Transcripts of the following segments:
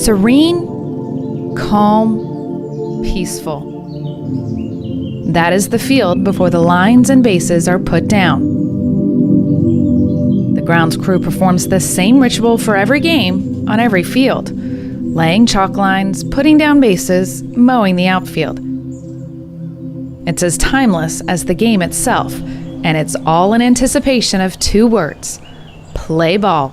serene, calm, peaceful. That is the field before the lines and bases are put down. The grounds crew performs the same ritual for every game on every field, laying chalk lines, putting down bases, mowing the outfield. It's as timeless as the game itself, and it's all in anticipation of 2 words: play ball.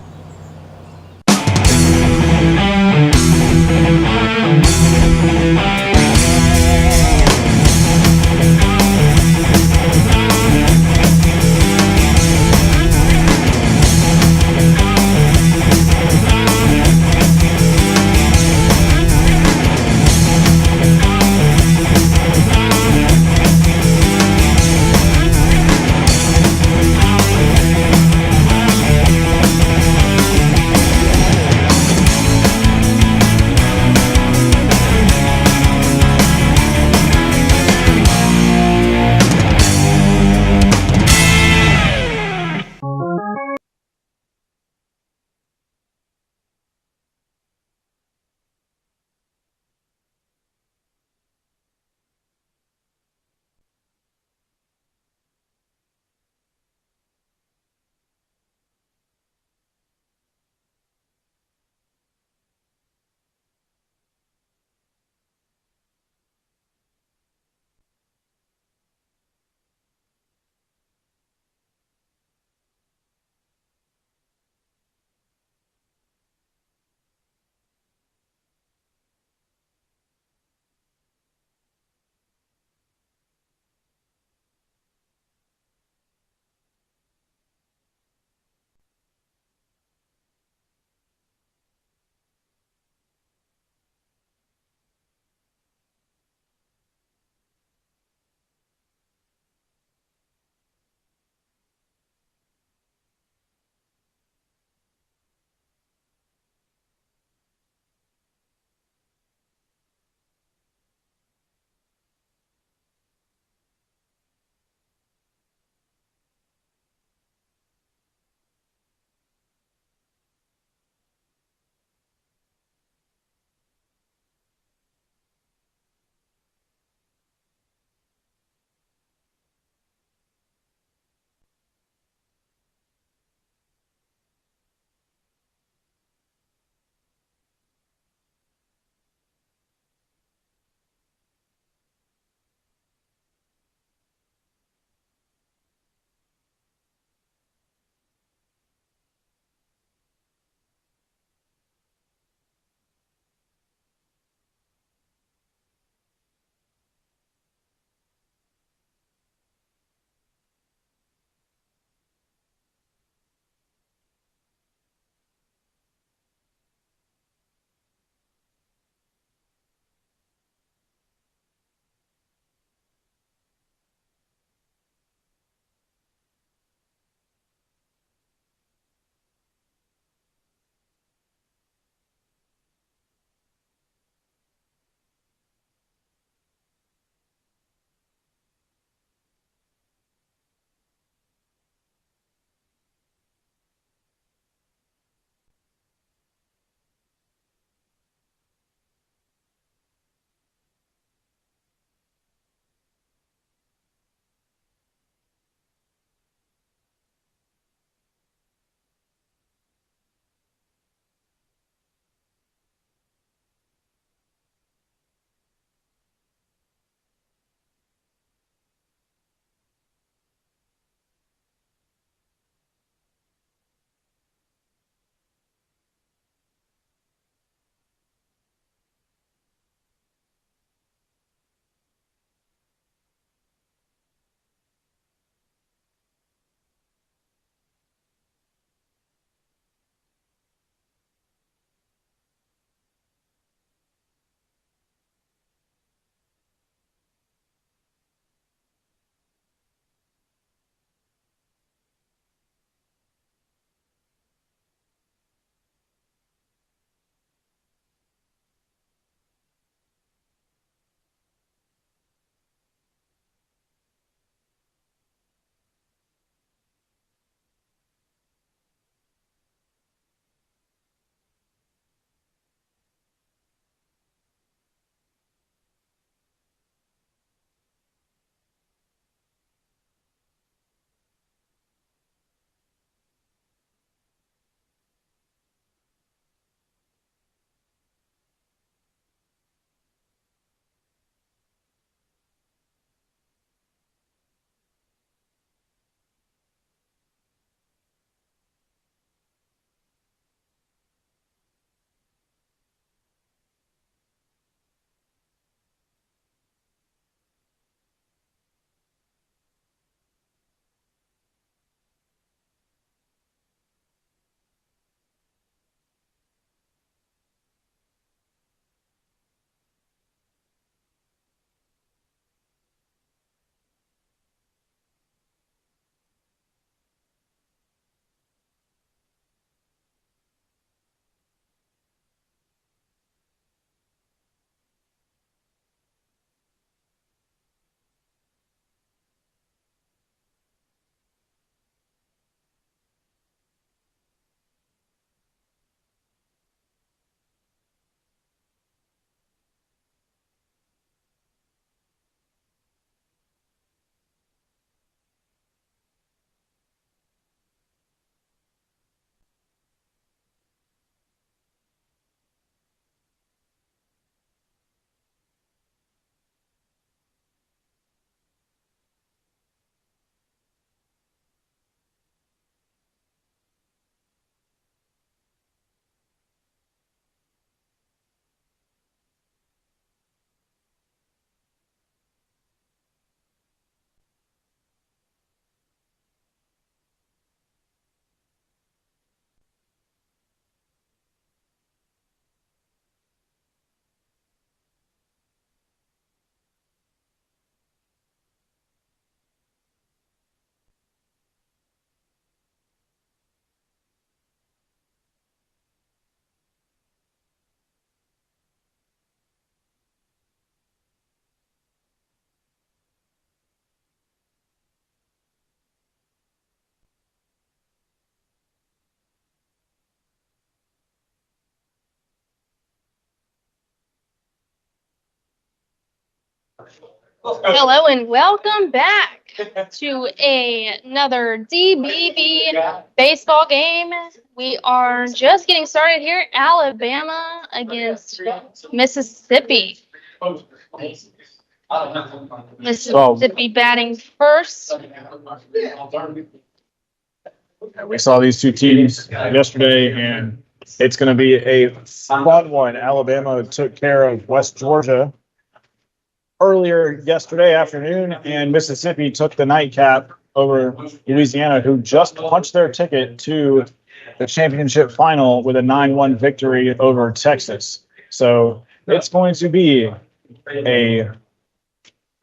Hello and welcome back to another DBB baseball game. We are just getting started here. Alabama against Mississippi. Mississippi batting first. We saw these two teams yesterday, and it's going to be a fun one. Alabama took care of West Georgia earlier yesterday afternoon, and Mississippi took the nightcap over Louisiana, who just punched their ticket to the championship final with a 9-1 victory over Texas. So it's going to be a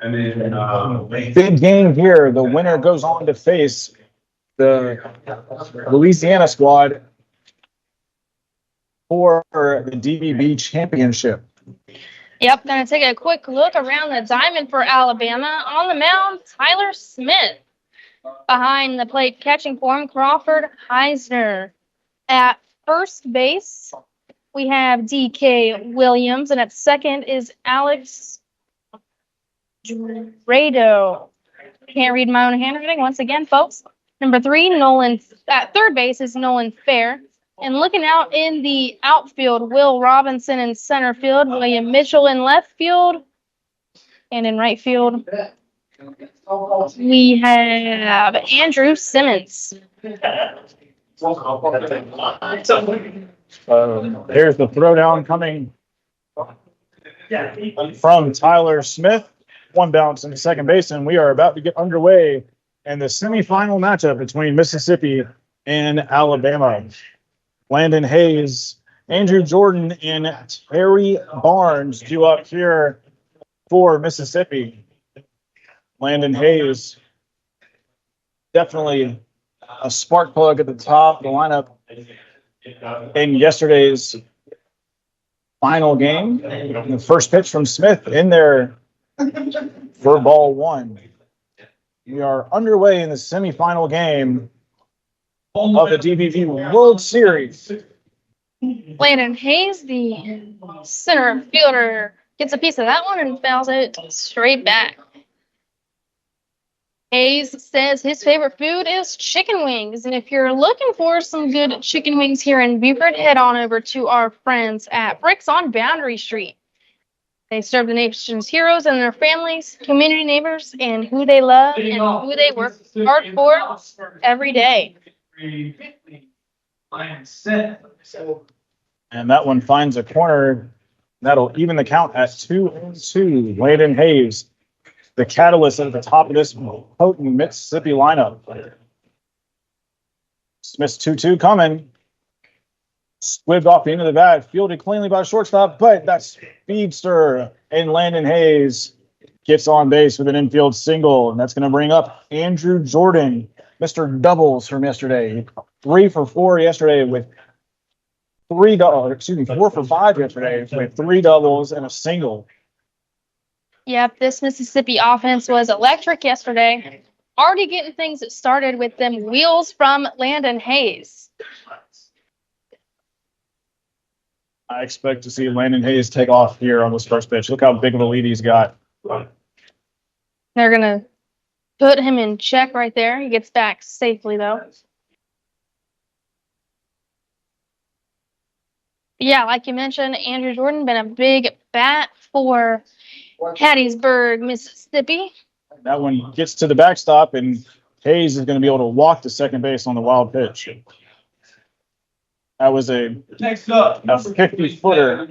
big game here. The winner goes on to face the Louisiana squad for the DBB championship. Yep, going to take a quick look around the diamond for Alabama. On the mound, Tyler Smith. Behind the plate, catching for him, Crawford Heisner. At first base, we have D.K. Williams, and at second is Alex Drado. Can't read my own handwriting once again, folks. Number 3, Nolan. At third base is Nolan Fair. And looking out in the outfield, Will Robinson in center field, William Mitchell in left field, and in right field, we have Andrew Simmons. Here's the throwdown coming from Tyler Smith. One bounce into second base, and we are about to get underway in the semifinal matchup between Mississippi and Alabama. Landon Hayes, Andrew Jordan, and Terry Barnes due up here for Mississippi. Landon Hayes, definitely a spark plug at the top of the lineup in yesterday's final game. The first pitch from Smith in there for ball 1. We are underway in the semifinal game of the DBB World Series. Landon Hayes, the center fielder, gets a piece of that one and fouls it straight back. Hayes says his favorite food is chicken wings, and if you're looking for some good chicken wings here in Beaufort, head on over to our friends at Bricks on Boundary Street. They serve the nation's heroes and their families, community neighbors, and who they love and who they work hard for every day. And that one finds a corner. That'll even the count at 2-2. Landon Hayes, the catalyst at the top of this potent Mississippi lineup. Smith's 2-2 coming. Squibbed off the end of the bat, fielded cleanly by shortstop, but that speedster and Landon Hayes gets on base with an infield single, and that's going to bring up Andrew Jordan, Mr. Doubles from yesterday. 3 for 4 yesterday with 4 for 5 yesterday with 3 doubles and a single. Yep, this Mississippi offense was electric yesterday. Already getting things started with them wheels from Landon Hayes. I expect to see Landon Hayes take off here on this first pitch. Look how big of a lead he's got. They're going to put him in check right there. He gets back safely, though. Yeah, like you mentioned, Andrew Jordan been a big bat for Hattiesburg, Mississippi. That one gets to the backstop, and Hayes is going to be able to walk to second base on the wild pitch. That was a 50-footer.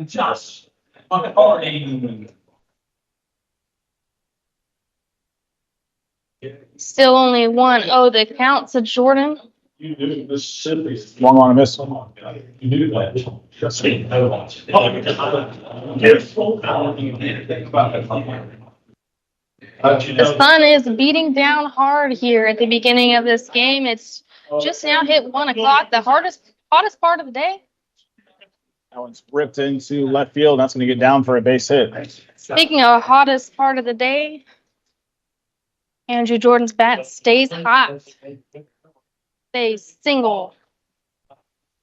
Still only 1-0 the count to Jordan. Long on a miss. The sun is beating down hard here at the beginning of this game. It's just now hit 1 o'clock, the hottest part of the day. That one's ripped into left field. That's going to get down for a base hit. Speaking of hottest part of the day, Andrew Jordan's bat stays hot. Stays single.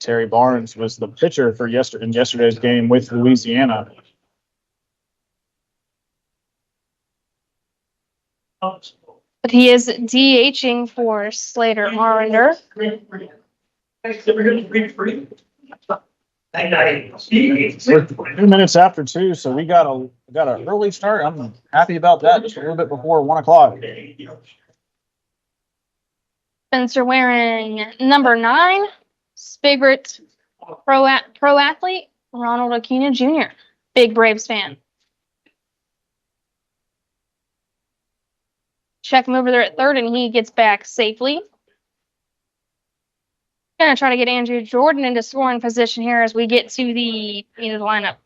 Terry Barnes was the pitcher for in yesterday's game with Louisiana. But he is DHing for Slater Marender. 2 minutes after 2, so we got an early start. I'm happy about that. Just a little bit before 1 o'clock. Spencer wearing number 9, favorite pro athlete, Ronald Aquino Jr., big Braves fan. Check him over there at third, and he gets back safely. Gonna try to get Andrew Jordan into scoring position here as we get to the end of the lineup.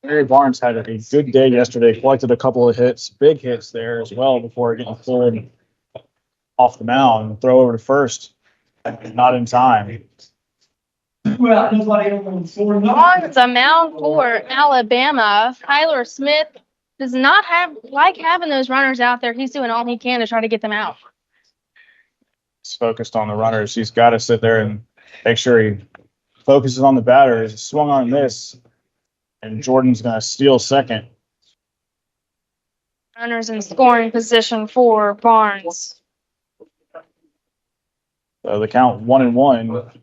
Barry Barnes had a good day yesterday. Collected a couple of hits, big hits there as well before getting pulled off the mound. Throw over to first, not in time. On the mound for Alabama, Tyler Smith does not like having those runners out there. He's doing all he can to try to get them out. He's focused on the runners. He's got to sit there and make sure he focuses on the batter. He's swung on this, and Jordan's going to steal second. Runners in scoring position for Barnes. So the count 1-1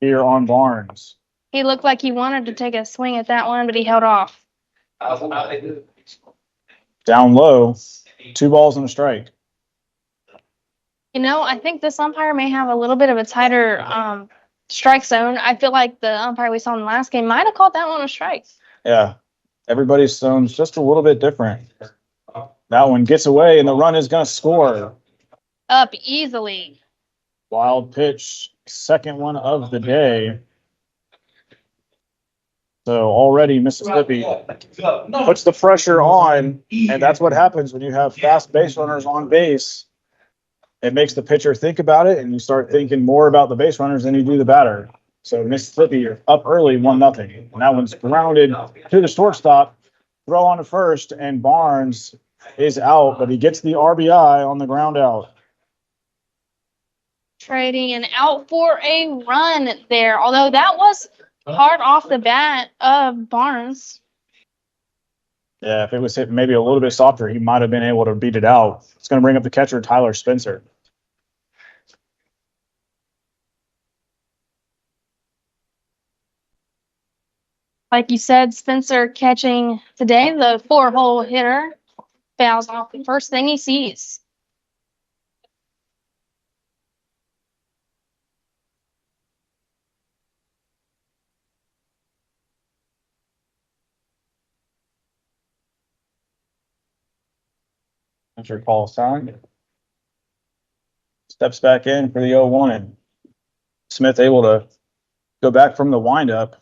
here on Barnes. He looked like he wanted to take a swing at that one, but he held off. Down low, 2 balls and a strike. You know, I think this umpire may have a little bit of a tighter strike zone. I feel like the umpire we saw in the last game might have called that one a strike. Yeah, everybody's zone's just a little bit different. That one gets away, and the run is going to score. Up easily. Wild pitch, second one of the day. So already Mississippi puts the pressure on, and that's what happens when you have fast base runners on base. It makes the pitcher think about it, and you start thinking more about the base runners than you do the batter. So Mississippi are up early, 1-0. And that one's grounded to the shortstop. Throw on to first, and Barnes is out, but he gets the RBI on the ground out. Trading and out for a run there, although that was hard off the bat of Barnes. Yeah, if it was hit maybe a little bit softer, he might have been able to beat it out. It's going to bring up the catcher, Tyler Spencer. Like you said, Spencer catching today, the 4-hole hitter fouls off the first thing he sees. Spencer calls time. Steps back in for the 0-1. Smith able to go back from the windup.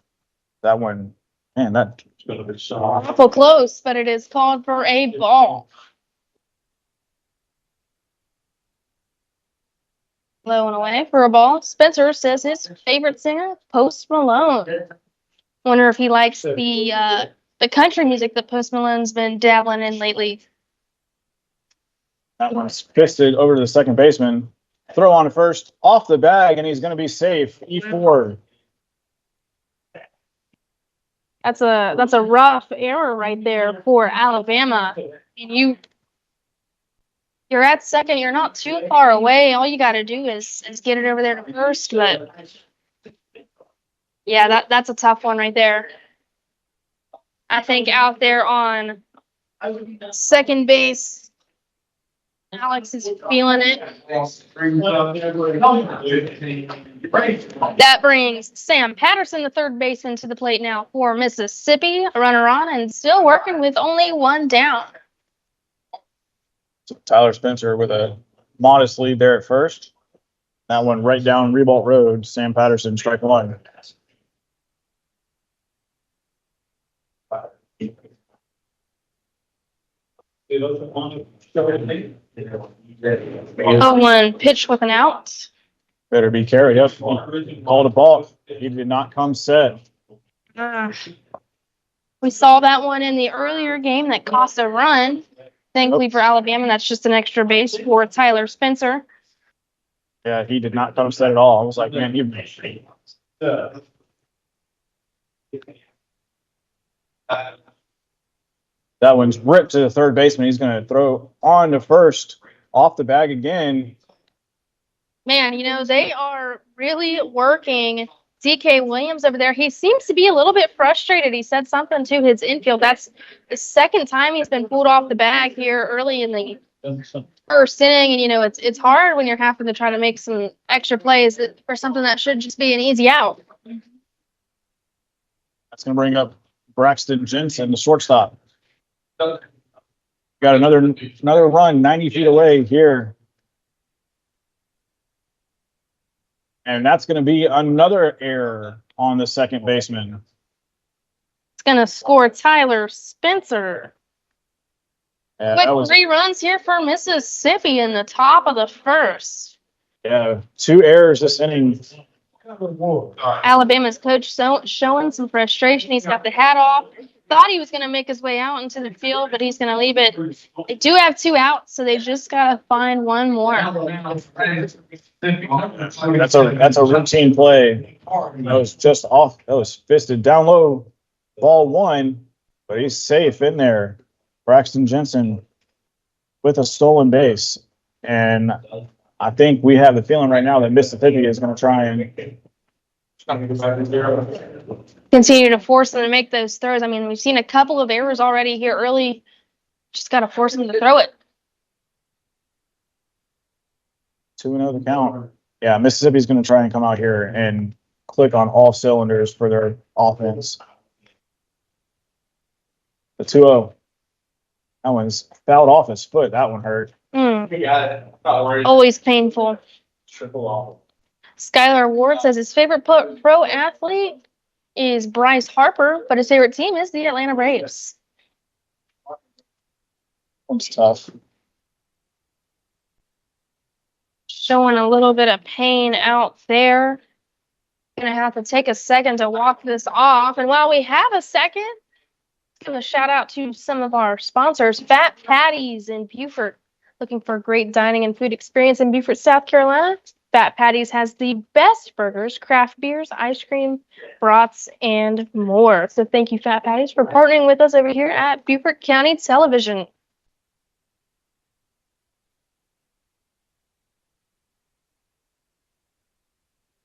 That one, man, that's going to be soft. Awful close, but it is called for a ball. Low and away for a ball. Spencer says his favorite singer, Post Malone. Wonder if he likes the country music that Post Malone's been dabbling in lately. That one's fisted over to the second baseman. Throw on to first, off the bag, and he's going to be safe. E4. That's a rough error right there for Alabama. And you're at second. You're not too far away. All you got to do is get it over there to first. But yeah, that's a tough one right there. I think out there on second base, Alex is feeling it. That brings Sam Patterson, the third baseman, to the plate now for Mississippi. A runner on and still working with only one down. So Tyler Spencer with a modest lead there at first. That one right down Ribault Road. Sam Patterson, strike one. One pitch with an out. Better be carried. Yep. Called a ball. He did not come set. We saw that one in the earlier game that cost a run. Thankfully for Alabama, that's just an extra base for Tyler Spencer. Yeah, he did not come set at all. I was like, man, you. That one's ripped to the third baseman. He's going to throw on to first, off the bag again. Man, they are really working DK Williams over there. He seems to be a little bit frustrated. He said something to his infield. That's the second time he's been pulled off the bag here early in the first inning. And, it's hard when you're having to try to make some extra plays for something that should just be an easy out. That's going to bring up Braxton Jensen, the shortstop. Got another run 90 feet away here. And that's going to be another error on the second baseman. It's going to score Tyler Spencer. Yeah, Quick 3 runs here for Mississippi in the top of the first. Yeah, 2 errors this inning. Alabama's coach showing some frustration. He's got the hat off. Thought he was going to make his way out into the field, but he's going to leave it. They do have 2 outs, so they just got to find one more. That's a routine play. That was just off. That was fisted down low. Ball 1, but he's safe in there. Braxton Jensen with a stolen base. And I think we have the feeling right now that Mississippi is going to try and continue to force them to make those throws. I mean, we've seen a couple of errors already here early. Just got to force them to throw it. 2-0 the count. Yeah, Mississippi's going to try and come out here and click on all cylinders for their offense. The 2-0. That one's fouled off his foot. That one hurt. Always painful. Skylar Ward says his favorite pro athlete is Bryce Harper, but his favorite team is the Atlanta Braves. That's tough. Showing a little bit of pain out there. Gonna have to take a second to walk this off. And while we have a second, let's give a shout out to some of our sponsors. Fat Patties in Beaufort. Looking for a great dining and food experience in Beaufort, South Carolina? Fat Patties has the best burgers, craft beers, ice cream, brats, and more. So thank you, Fat Patties, for partnering with us over here at Beaufort County Television.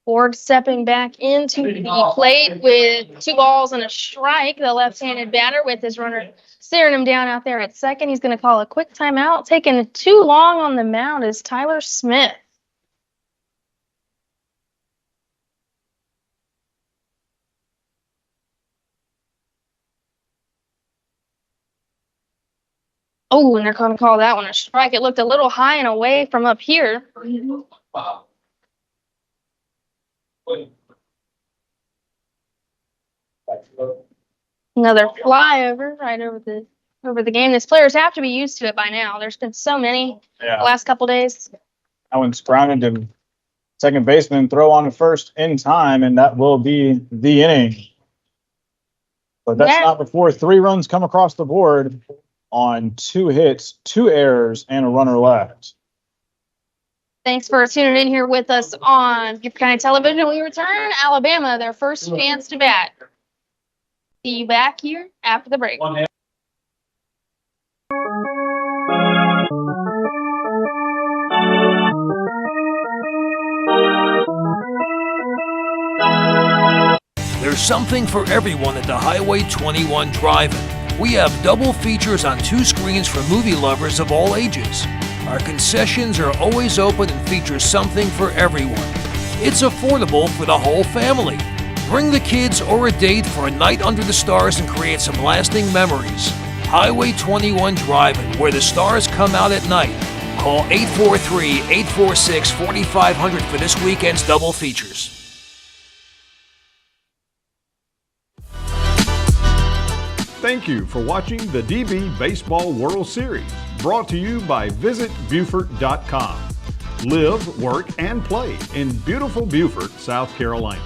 Ford stepping back into the plate with 2 balls and a strike. The left-handed batter with his runner staring him down out there at second. He's going to call a quick timeout. Taking too long on the mound is Tyler Smith. Oh, and they're going to call that one a strike. It looked a little high and away from up here. Wow. Another flyover right over the game. These players have to be used to it by now. There's been so many the last couple days. That one's grounded to second baseman, throw on to first in time, and that will be the inning. But that's not before 3 runs come across the board on 2 hits, 2 errors, and a runner left. Thanks for tuning in here with us on Beaufort County Television. We return Alabama, their first chance to bat. See you back here after the break. There's something for everyone at the Highway 21 Drive-In. We have double features on 2 screens for movie lovers of all ages. Our concessions are always open and feature something for everyone. It's affordable for the whole family. Bring the kids or a date for a night under the stars and create some lasting memories. Highway 21 Drive-In, where the stars come out at night. Call 843-846-4500 for this weekend's double features. Thank you for watching the DB Baseball World Series, brought to you by VisitBeaufort.com. Live, work, and play in beautiful Beaufort, South Carolina.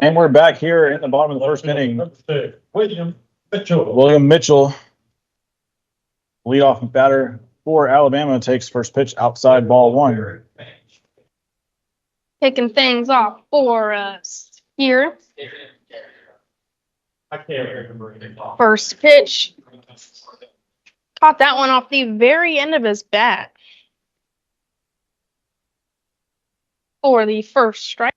And we're back here in the bottom of the first inning. William Mitchell. William Mitchell, leadoff batter for Alabama, takes first pitch outside ball one. Kicking things off for us here. I can't remember. First pitch. Caught that one off the very end of his bat. For the first strike.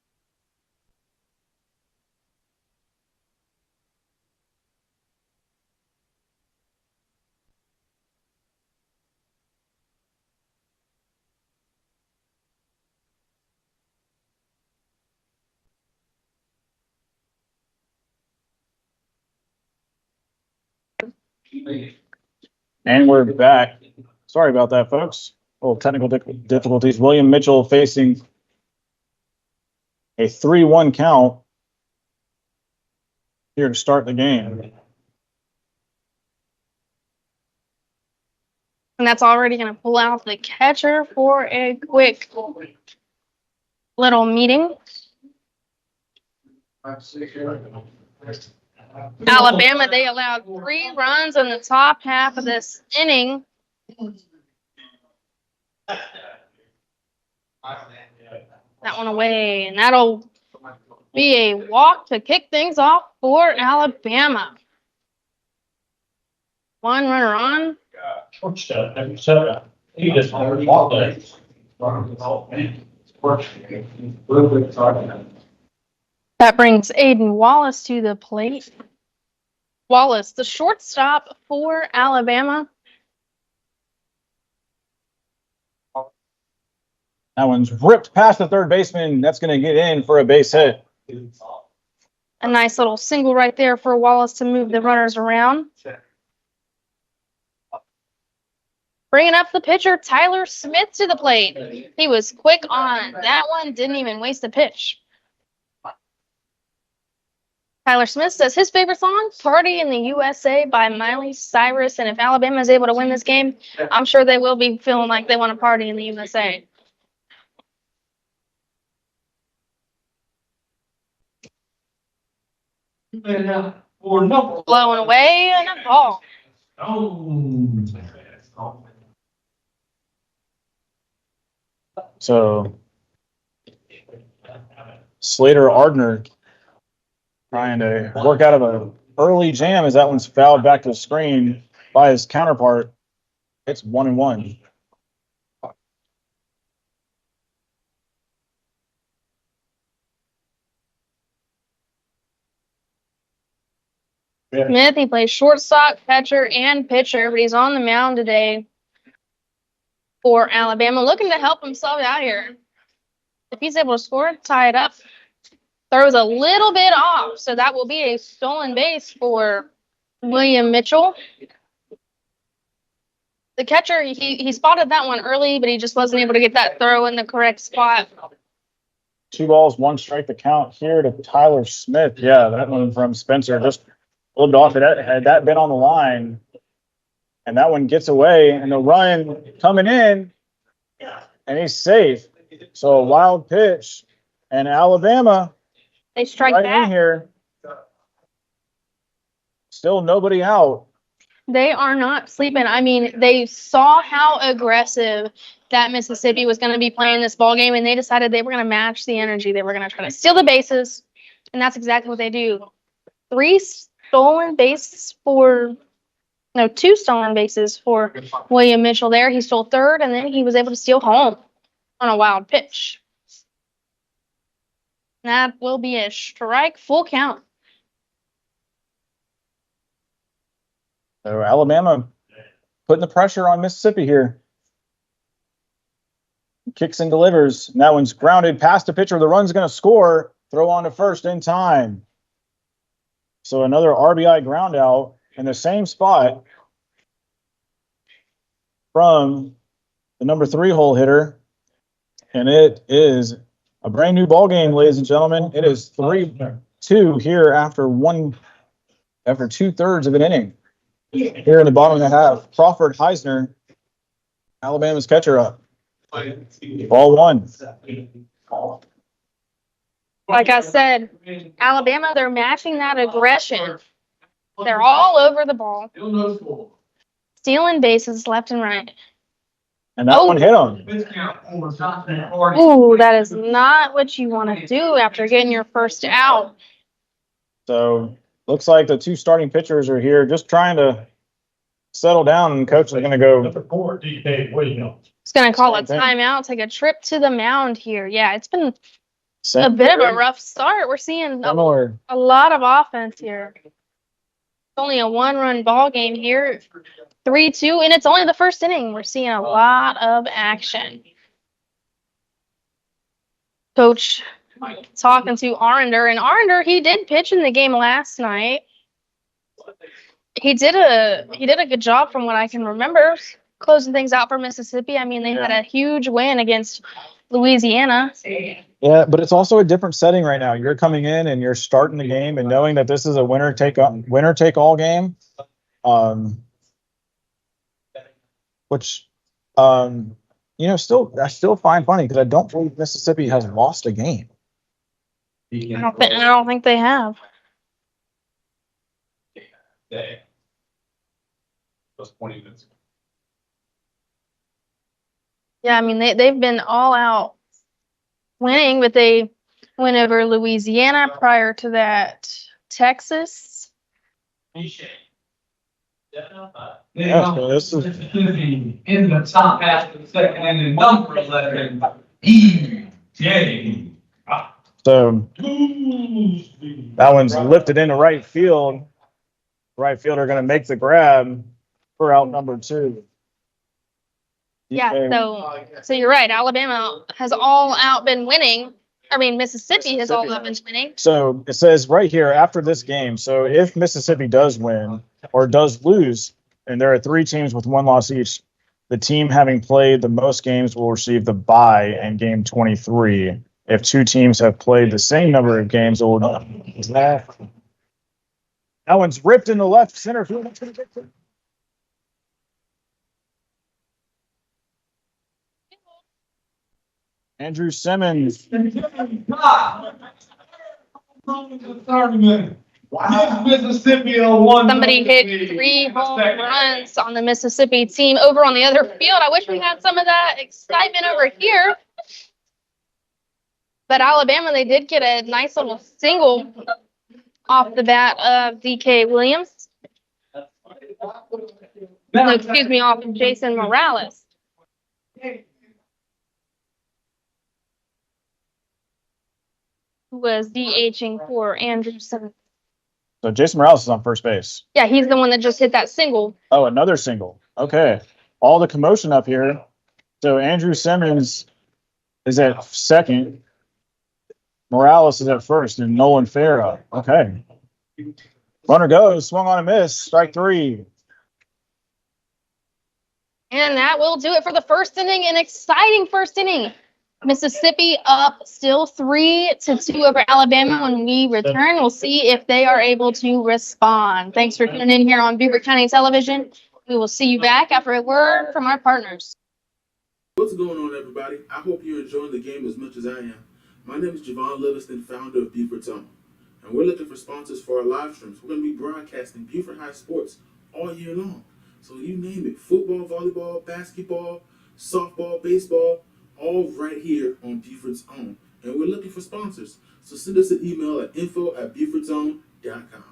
And we're back. Sorry about that, folks. A little technical difficulties. William Mitchell facing a 3-1 count here to start the game. And that's already going to pull out the catcher for a quick little meeting. Alabama, they allowed 3 runs in the top half of this inning. That one away, and that'll be a walk to kick things off for Alabama. 1 runner on. He just all day. That brings Aiden Wallace to the plate. Wallace, the shortstop for Alabama. That one's ripped past the third baseman. That's going to get in for a base hit. A nice little single right there for Wallace to move the runners around. Bringing up the pitcher, Tyler Smith, to the plate. He was quick on that one, didn't even waste a pitch. Tyler Smith says his favorite song, Party in the USA by Miley Cyrus. And if Alabama is able to win this game, I'm sure they will be feeling like they want to party in the USA. Blowing away and a ball. So Slater Ardner trying to work out of an early jam as that one's fouled back to the screen by his counterpart. It's 1-1. Smith, he plays shortstop, catcher, and pitcher, but he's on the mound today for Alabama, looking to help himself out here. If he's able to score, tie it up. Throws a little bit off, so that will be a stolen base for William Mitchell. The catcher, he spotted that one early, but he just wasn't able to get that throw in the correct spot. 2 balls, 1 strike, the count here to Tyler Smith. Yeah, that one from Spencer just a little bit off. Had that been on the line, and that one gets away, and the run coming in, and he's safe. So a wild pitch, and Alabama They strike right back. in here. Still nobody out. They are not sleeping. I mean, they saw how aggressive that Mississippi was going to be playing this ball game, and they decided they were going to match the energy. They were going to try to steal the bases, and that's exactly what they do. 2 stolen bases for William Mitchell there. He stole third, and then he was able to steal home on a wild pitch. That will be a strike, full count. So Alabama putting the pressure on Mississippi here. Kicks and delivers. And that one's grounded past the pitcher. The run's going to score. Throw on to first in time. So another RBI ground out in the same spot from the number 3 hole hitter. And it is a brand new ball game, ladies and gentlemen. It is 3-2 here after 2/3 of an inning. Here in the bottom of the half, Crawford Heisner, Alabama's catcher up. Ball 1. Like I said, Alabama, they're matching that aggression. They're all over the ball, stealing bases left and right. And that one hit him. Ooh, that is not what you want to do after getting your first out. So looks like the two starting pitchers are here just trying to settle down, and coach is going to go. Number 4, DK Williams. It's going to call a Same thing. timeout, take a trip to the mound here. Yeah, it's been a Same bit of a rough start. We're seeing similar. a lot of offense here. It's only a 1-run ball game here. 3-2, and it's only the first inning. We're seeing a lot of action. Coach talking to Arender, and Arender, he did pitch in the game last night. He did a good job from what I can remember, closing things out for Mississippi. I mean, they had a huge win against Louisiana. Yeah, but it's also a different setting right now. You're coming in and you're starting the game and knowing that this is a winner take all game. Which, I still find funny because I don't believe Mississippi has lost a game. I don't think they have. Just 20 minutes ago. Yeah, I mean, they've been all out winning, but they went over Louisiana prior to that, Texas. Yeah, so this is In the top half of the second inning, number 11, EJ. so that one's lifted into right field. Right fielder going to make the grab for out number 2. Yeah, so you're right. Alabama has all out been winning. I mean, Mississippi has all out been winning. So it says right here after this game. So if Mississippi does win or does lose, and there are 3 teams with 1 loss each, the team having played the most games will receive the bye in game 23. If 2 teams have played the same number of games, it will. That one's ripped in the left center field. Andrew Simmons. Wow. Mississippi on 1. Somebody hit 3 home runs on the Mississippi team over on the other field. I wish we had some of that excitement over here. But Alabama, they did get a nice little single off the bat of DK Williams. No, excuse me, off of Jason Morales. Who was DHing for Andrew Simmons. So Jason Morales is on first base. Yeah, he's the one that just hit that single. Oh, another single. Okay. All the commotion up here. So Andrew Simmons is at second. Morales is at first, and Nolan Farah. Okay. Runner goes, swung on a miss, strike 3. And that will do it for the first inning. An exciting first inning. Mississippi up still 3-2 over Alabama. When we return, we'll see if they are able to respond. Thanks for tuning in here on Beaufort County Television. We will see you back after a word from our partners. What's going on, everybody? I hope you're enjoying the game as much as I am. My name is Javon Livingston, founder of Beaufort Zone, and we're looking for sponsors for our live streams. We're going to be broadcasting Beaufort High sports all year long. So you name it, football, volleyball, basketball, softball, baseball, all right here on Beaufort's Own. And we're looking for sponsors. So send us an email at info@BeaufortZone.com.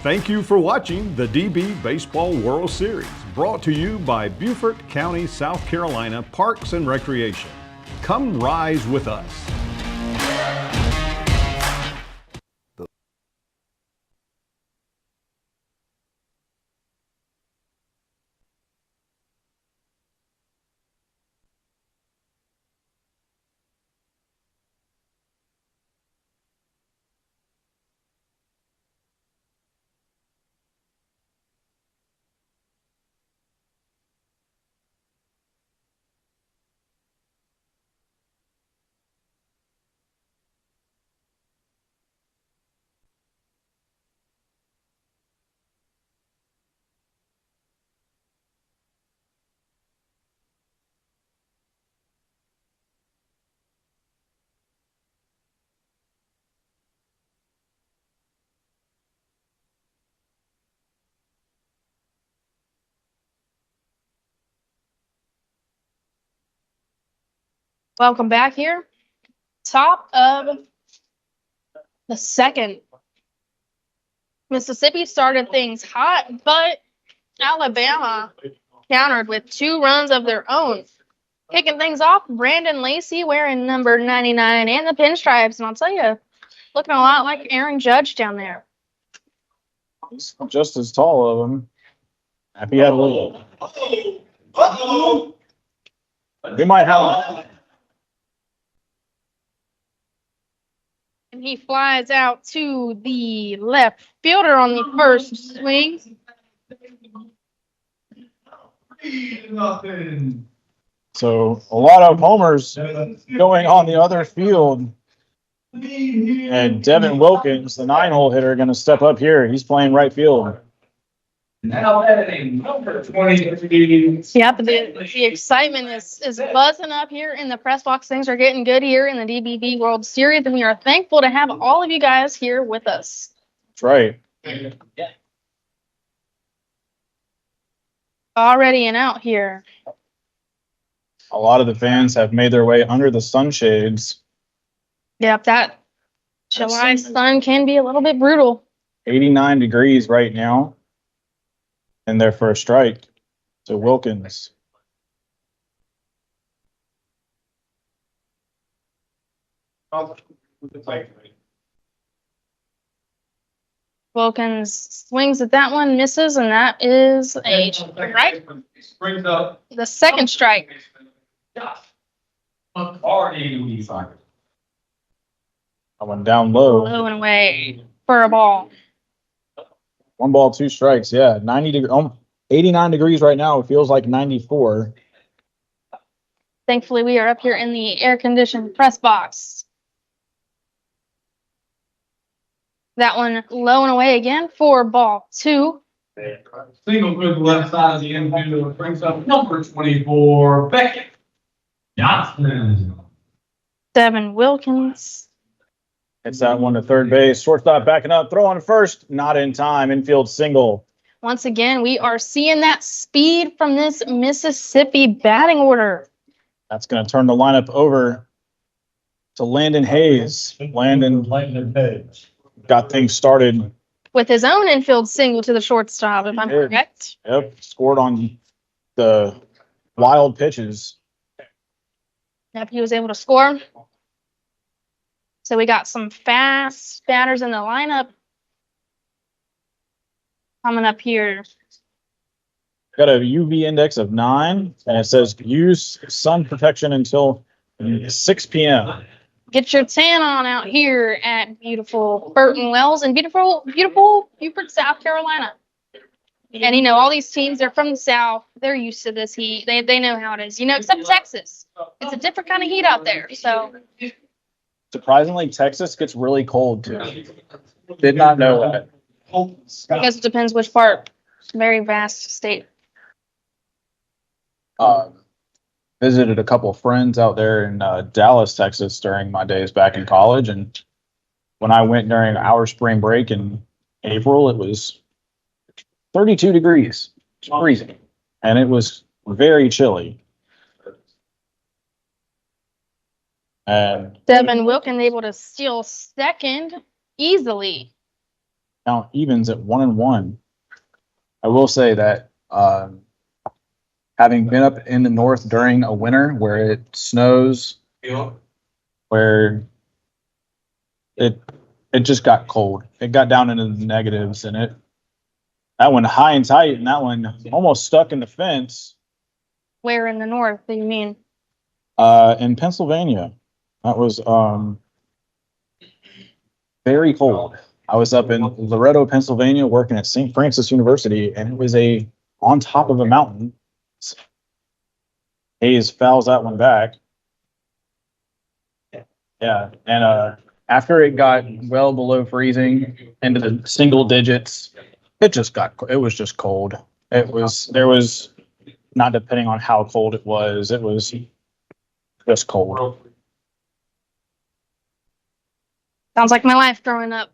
Thank you for watching the DB Baseball World Series, brought to you by Beaufort County, South Carolina Parks and Recreation. Come rise with us. Welcome back here. Top of the second. Mississippi started things hot, but Alabama countered with 2 runs of their own. Kicking things off, Brandon Lacey wearing number 99 and the pinstripes. And I'll tell you, looking a lot like Aaron Judge down there. He's just as tall of him. Happy had a little. We might have. And he flies out to the left fielder on the first swing. So a lot of homers going on the other field. And Devin Wilkins, the 9-hole hitter, going to step up here. He's playing right field. Now editing number 23. Yep, the excitement is buzzing up here in the press box. Things are getting good here in the DBB World Series, and we are thankful to have all of you guys here with us. That's right. Already and out here. A lot of the fans have made their way under the sunshades. Yep, that July sun can be a little bit brutal. 89 degrees right now. And their first strike to Wilkins. Wilkins swings at that one, misses, and that is a strike. Brings up. The second strike. Already. I went down low. Low and away for a ball. 1 ball, 2 strikes. Yeah, 89 degrees right now. It feels like 94. Thankfully, we are up here in the air-conditioned press box. That one low and away again for ball 2. Single through the left side of the infield. Brings up number 24, Beckett Johnson. Devin Wilkins. It's that one to third base. Shortstop backing up. Throw on first. Not in time. Infield single. Once again, we are seeing that speed from this Mississippi batting order. That's going to turn the lineup over to Landon Hayes. Landon Hayes. got things started. With his own infield single to the shortstop, if I'm Good. correct. Yep, scored on the wild pitches. Yep, he was able to score. So we got some fast batters in the lineup coming up here. Got a UV index of 9, and it says use sun protection until 6 p.m. Get your tan on out here at beautiful Burton Wells and beautiful Beaufort, South Carolina. And you know, all these teams, they're from the South. They're used to this heat. They know how it is. You know, except Texas. It's a different kind of heat out there. So Surprisingly, Texas gets really cold too. Did not know that. I guess it depends which part. It's a very vast state. Visited a couple of friends out there in Dallas, Texas during my days back in college. And when I went during our spring break in April, it was 32 degrees. It's freezing. And it was very chilly. And Devin Wilkins able to steal second easily. now evens at 1-1. I will say that having been up in the north during a winter where it snows, where it just got cold. It got down into the negatives, and that one high and tight, and that one almost stuck in the fence. Where in the north do you mean? In Pennsylvania. That was very cold. I was up in Loretto, Pennsylvania, working at St. Francis University, and it was on top of a mountain. Hayes fouls that one back. Yeah, and after it got well below freezing into the single digits, it was just cold. There was not depending on how cold it was just cold. Sounds like my life growing up.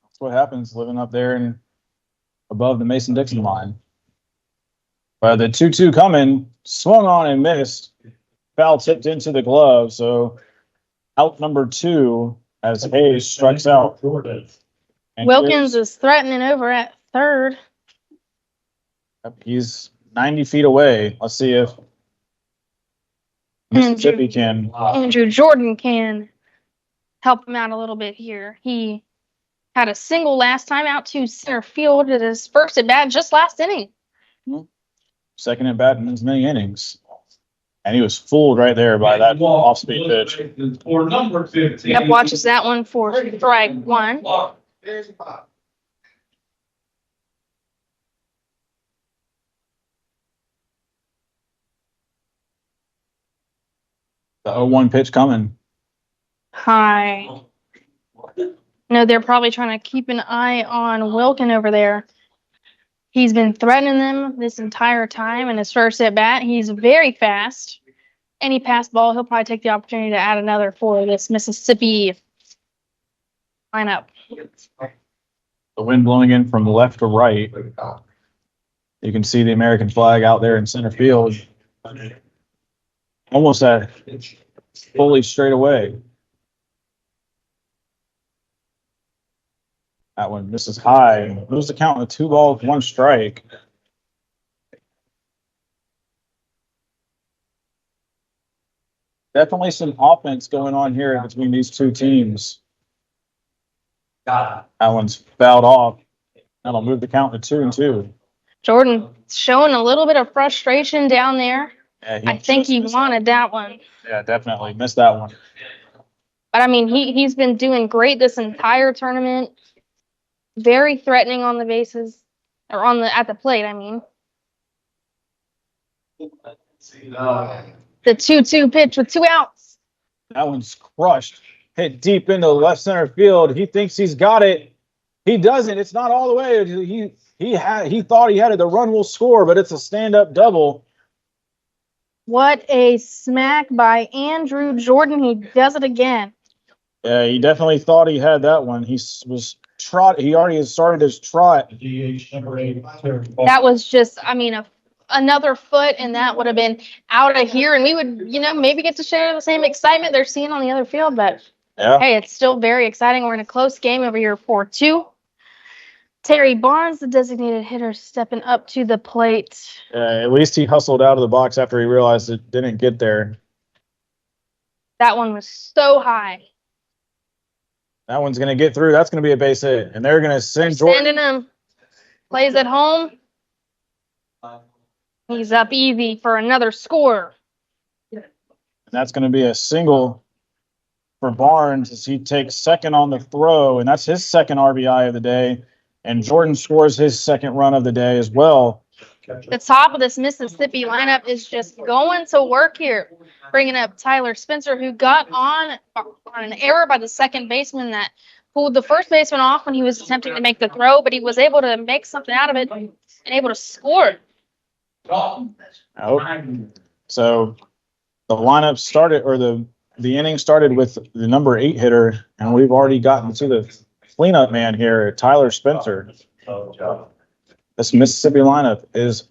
That's what happens living up there and above the Mason-Dixon line. But the 2-2 coming, swung on and missed. foul tipped into the glove. So out number 2 as Hayes strikes out. And Wilkins is threatening over at third. he's 90 feet away. Let's see if Mississippi can. Andrew Jordan can help him out a little bit here. He had a single last time out to center field at his first at bat just last inning. Second at bat in as many innings. And he was fooled right there by that off-speed pitch. For number 15. Yep, watches that one for strike 1. The 0-1 pitch coming. High. No, they're probably trying to keep an eye on Wilkin over there. He's been threatening them this entire time in his first at bat. He's very fast. Any pass ball, he'll probably take the opportunity to add another for this Mississippi lineup. The wind blowing in from left to right. You can see the American flag out there in center field. Almost at fully straight away. That one misses high. Moves the count with 2 balls, 1 strike. Definitely some offense going on here between these two teams. That one's fouled off. That'll move the count to 2-2. Jordan showing a little bit of frustration down there. Yeah, I think he wanted that one. Yeah, definitely missed that one. But I mean, he's been doing great this entire tournament. Very threatening on the bases, or at the plate, I mean. The 2-2 pitch with 2 outs. That one's crushed. Hit deep into left center field. He thinks he's got it. He doesn't. It's not all the way. He thought he had it. The run will score, but it's a stand-up double. What a smack by Andrew Jordan. He does it again. Yeah, he definitely thought he had that one. He already had started his trot. That was just, I mean, another foot, and that would have been out of here, and we would, maybe get to share the same excitement they're seeing on the other field. But Yeah. Hey, it's still very exciting. We're in a close game over here 4-2. Terry Barnes, the designated hitter, stepping up to the plate. At least he hustled out of the box after he realized it didn't get there. That one was so high. That one's going to get through. That's going to be a base hit. And they're going to send Jordan. Sending him. Plays at home. He's up easy for another score. And that's going to be a single for Barnes as he takes second on the throw. And that's his second RBI of the day. And Jordan scores his second run of the day as well. The top of this Mississippi lineup is just going to work here. Bringing up Tyler Spencer, who got on an error by the second baseman that pulled the first baseman off when he was attempting to make the throw, but he was able to make something out of it and able to score. So the lineup started, or the inning started with the number 8 hitter, and we've already gotten to the cleanup man here, Tyler Spencer. This Mississippi lineup is.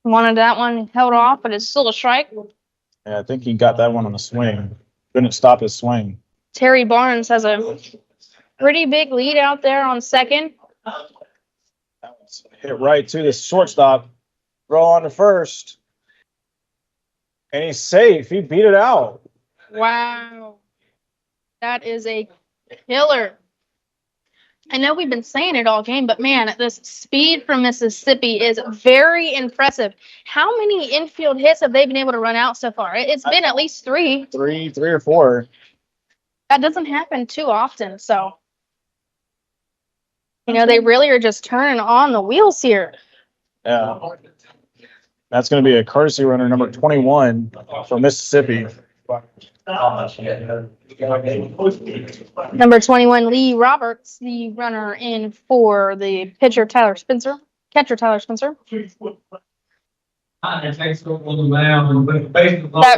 Wanted that one held off, but it's still a strike. Yeah, I think he got that one on the swing. Couldn't stop his swing. Terry Barnes has a pretty big lead out there on second. That one's hit right to the shortstop. Throw on to first. And he's safe. He beat it out. Wow. That is a killer. I know we've been saying it all game, but man, this speed from Mississippi is very impressive. How many infield hits have they been able to run out so far? It's been at least 3. Three or four. That doesn't happen too often, so. They really are just turning on the wheels here. Yeah. That's going to be a courtesy runner, number 21 from Mississippi. Number 21, Lee Roberts, the runner in for the catcher Tyler Spencer. That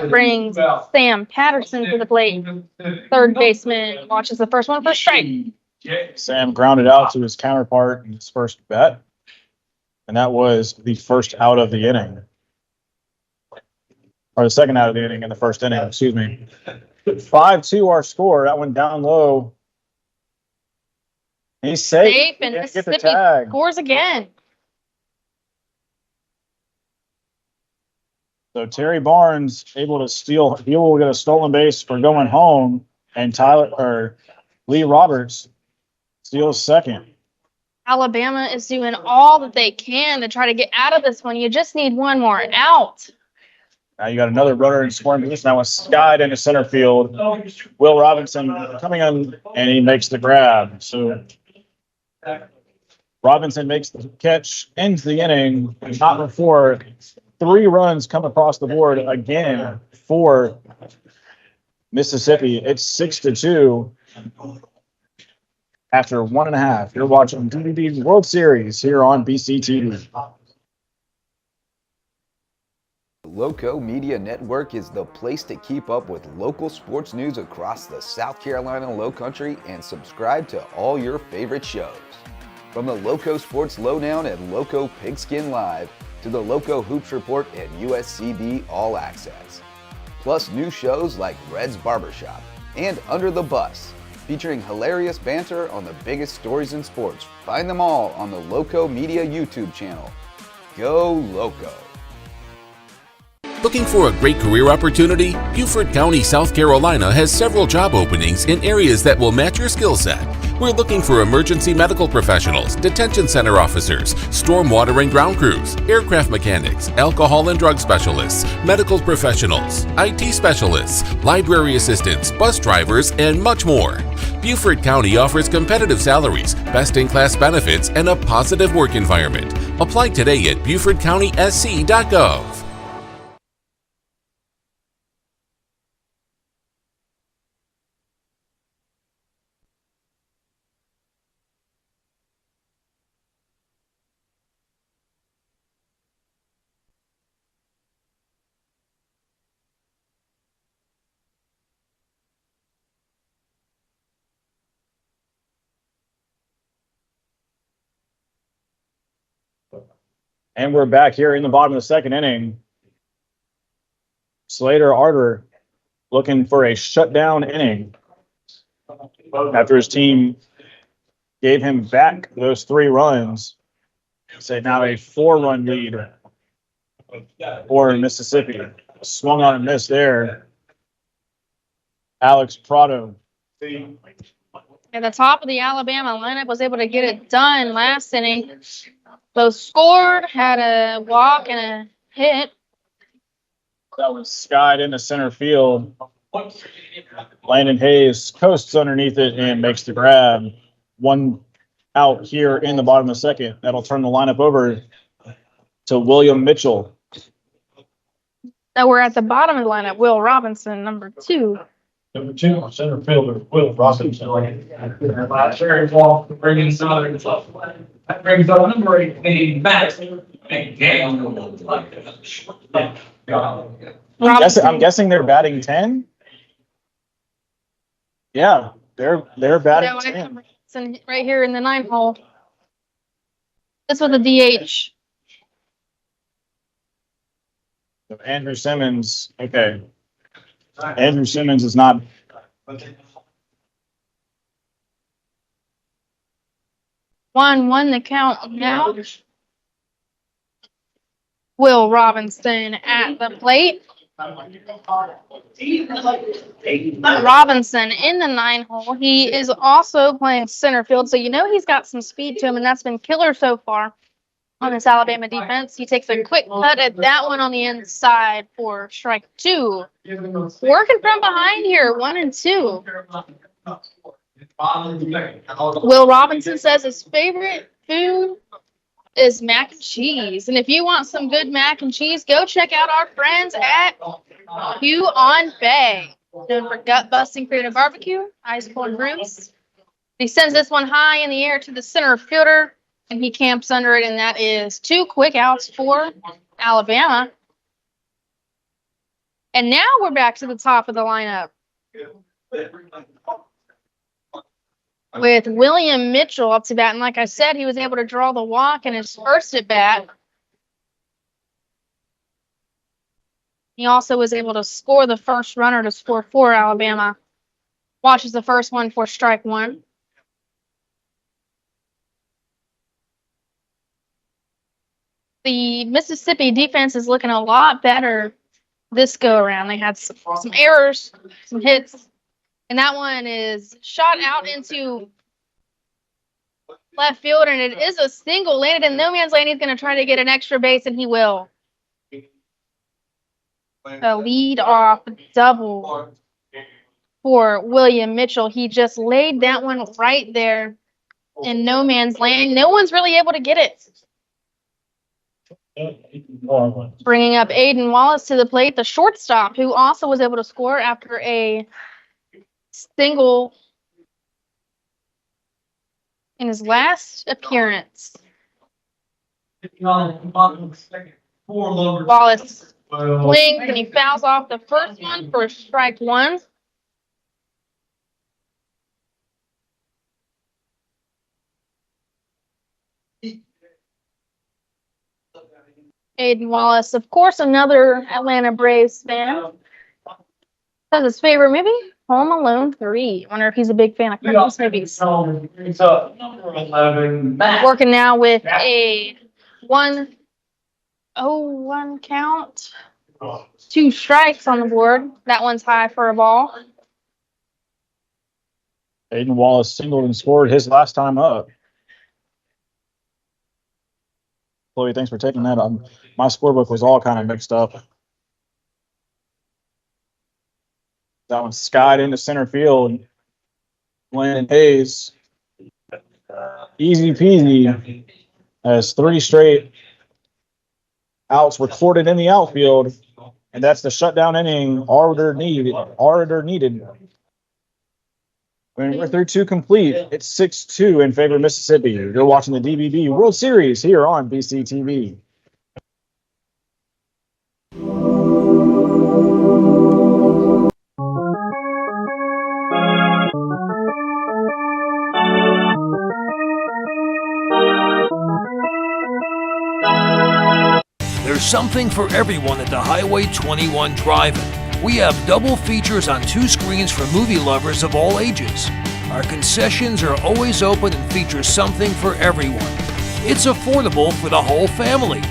brings Sam Patterson to the plate. Third baseman watches the first one for strike. Sam grounded out to his counterpart in his first bet, and that was the first out of the inning. or the second out of the inning in the first inning, excuse me. 5-2 our score. That one down low. He's safe. Safe, and Can't get the Mississippi tag. scores again. So Terry Barnes able to steal. He will get a stolen base for going home, and Lee Roberts steals second. Alabama is doing all that they can to try to get out of this one. You just need one more out. Now you got another runner in scoring position. That was skied into center field. Will Robinson coming in, and he makes the grab. So Robinson makes the catch, ends the inning, not before 3 runs come across the board again for Mississippi. It's 6-2 after 1.5. You're watching DBB World Series here on BCTV. Loco Media Network is the place to keep up with local sports news across the South Carolina Lowcountry and subscribe to all your favorite shows. From the Loco Sports Lowdown and Loco Pigskin Live to the Loco Hoops Report and USCB All Access. Plus new shows like Red's Barbershop and Under the Bus, featuring hilarious banter on the biggest stories in sports. Find them all on the Loco Media YouTube channel. Go Loco! Looking for a great career opportunity? Beaufort County, South Carolina has several job openings in areas that will match your skill set. We're looking for emergency medical professionals, detention center officers, stormwater and ground crews, aircraft mechanics, alcohol and drug specialists, medical professionals, IT specialists, library assistants, bus drivers, and much more. Beaufort County offers competitive salaries, best-in-class benefits, and a positive work environment. Apply today at BeaufortCountySC.gov. And we're back here in the bottom of the second inning. Slater Arter looking for a shutdown inning after his team gave him back those 3 runs. So now a 4-run lead for Mississippi. Swung on and missed there. Alex Prado. At the top of the Alabama lineup was able to get it done last inning. Both scored, had a walk and a hit. That was skied into center field. Landon Hayes coasts underneath it and makes the grab. 1 out here in the bottom of the second. That'll turn the lineup over to William Mitchell. Now we're at the bottom of the lineup. Will Robinson, number 2. Number 2, center fielder, Will Robinson. Very well, bringing Southern Club. That brings up number 18, Matt. I'm guessing they're batting 10. Yeah, they're batting No, 10. Robinson right here in the 9 hole. This was a DH. So Andrew Simmons, okay. Andrew Simmons is not. 1-1 the count now. Will Robinson at the plate. Robinson in the 9 hole. He is also playing center field, so you know he's got some speed to him, and that's been killer so far on this Alabama defense. He takes a quick cut at that one on the inside for strike 2. Working from behind here, 1-2. Will Robinson says his favorite food is mac and cheese. And if you want some good mac and cheese, go check out our friends at Hugh on Bay. Known for gut-busting creative barbecue, ice cold brews. He sends this one high in the air to the center fielder, and he camps under it, and that is 2 quick outs for Alabama. And now we're back to the top of the lineup with William Mitchell up to bat. And like I said, he was able to draw the walk in his first at bat. He also was able to score the first runner to score for Alabama. Watches the first one for strike one. The Mississippi defense is looking a lot better this go around. They had some errors, some hits, and that one is shot out into left field, and it is a single landed in no man's land. He's going to try to get an extra base, and he will. A lead off double for William Mitchell. He just laid that one right there in no man's land. No one's really able to get it. Bringing up Aiden Wallace to the plate, the shortstop, who also was able to score after a single in his last appearance. Wallace swings and he fouls off the first one for strike one. Aiden Wallace, of course, another Atlanta Braves fan. That's his favorite movie, Home Alone 3. I wonder if he's a big fan of Christmas movies. Number 11, Matt. Working now with a 1-0-1 count. 2 strikes on the board. That one's high for a ball. Aiden Wallace singled and scored his last time up. Chloe, thanks for taking that. My scorebook was all kind of mixed up. That one skied into center field. Landon Hayes, easy peasy, has 3 straight outs recorded in the outfield, and that's the shutdown inning. Arbiter needed. When we're through 2 complete, it's 6-2 in favor of Mississippi. You're watching the DBB World Series here on BCTV. There's something for everyone at the Highway 21 Drive-In. We have double features on 2 screens for movie lovers of all ages. Our concessions are always open and feature something for everyone. It's affordable for the whole family.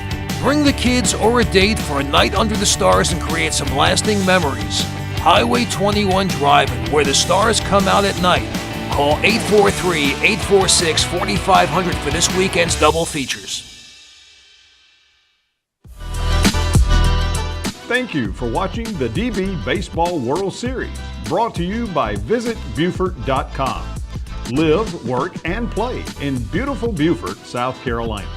Bring the kids or a date for a night under the stars and create some lasting memories. Highway 21 Drive-In, where the stars come out at night. Call 843-846-4500 for this weekend's double features. Thank you for watching the DB Baseball World Series, brought to you by VisitBuford.com. Live, work, and play in beautiful Beaufort, South Carolina.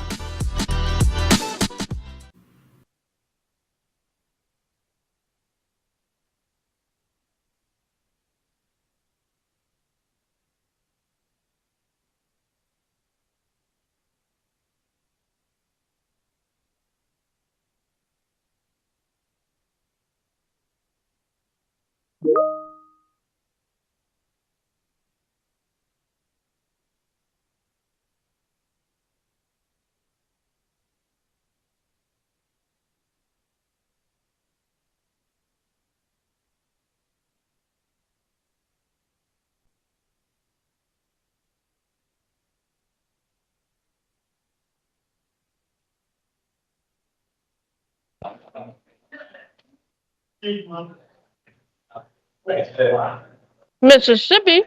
Mississippi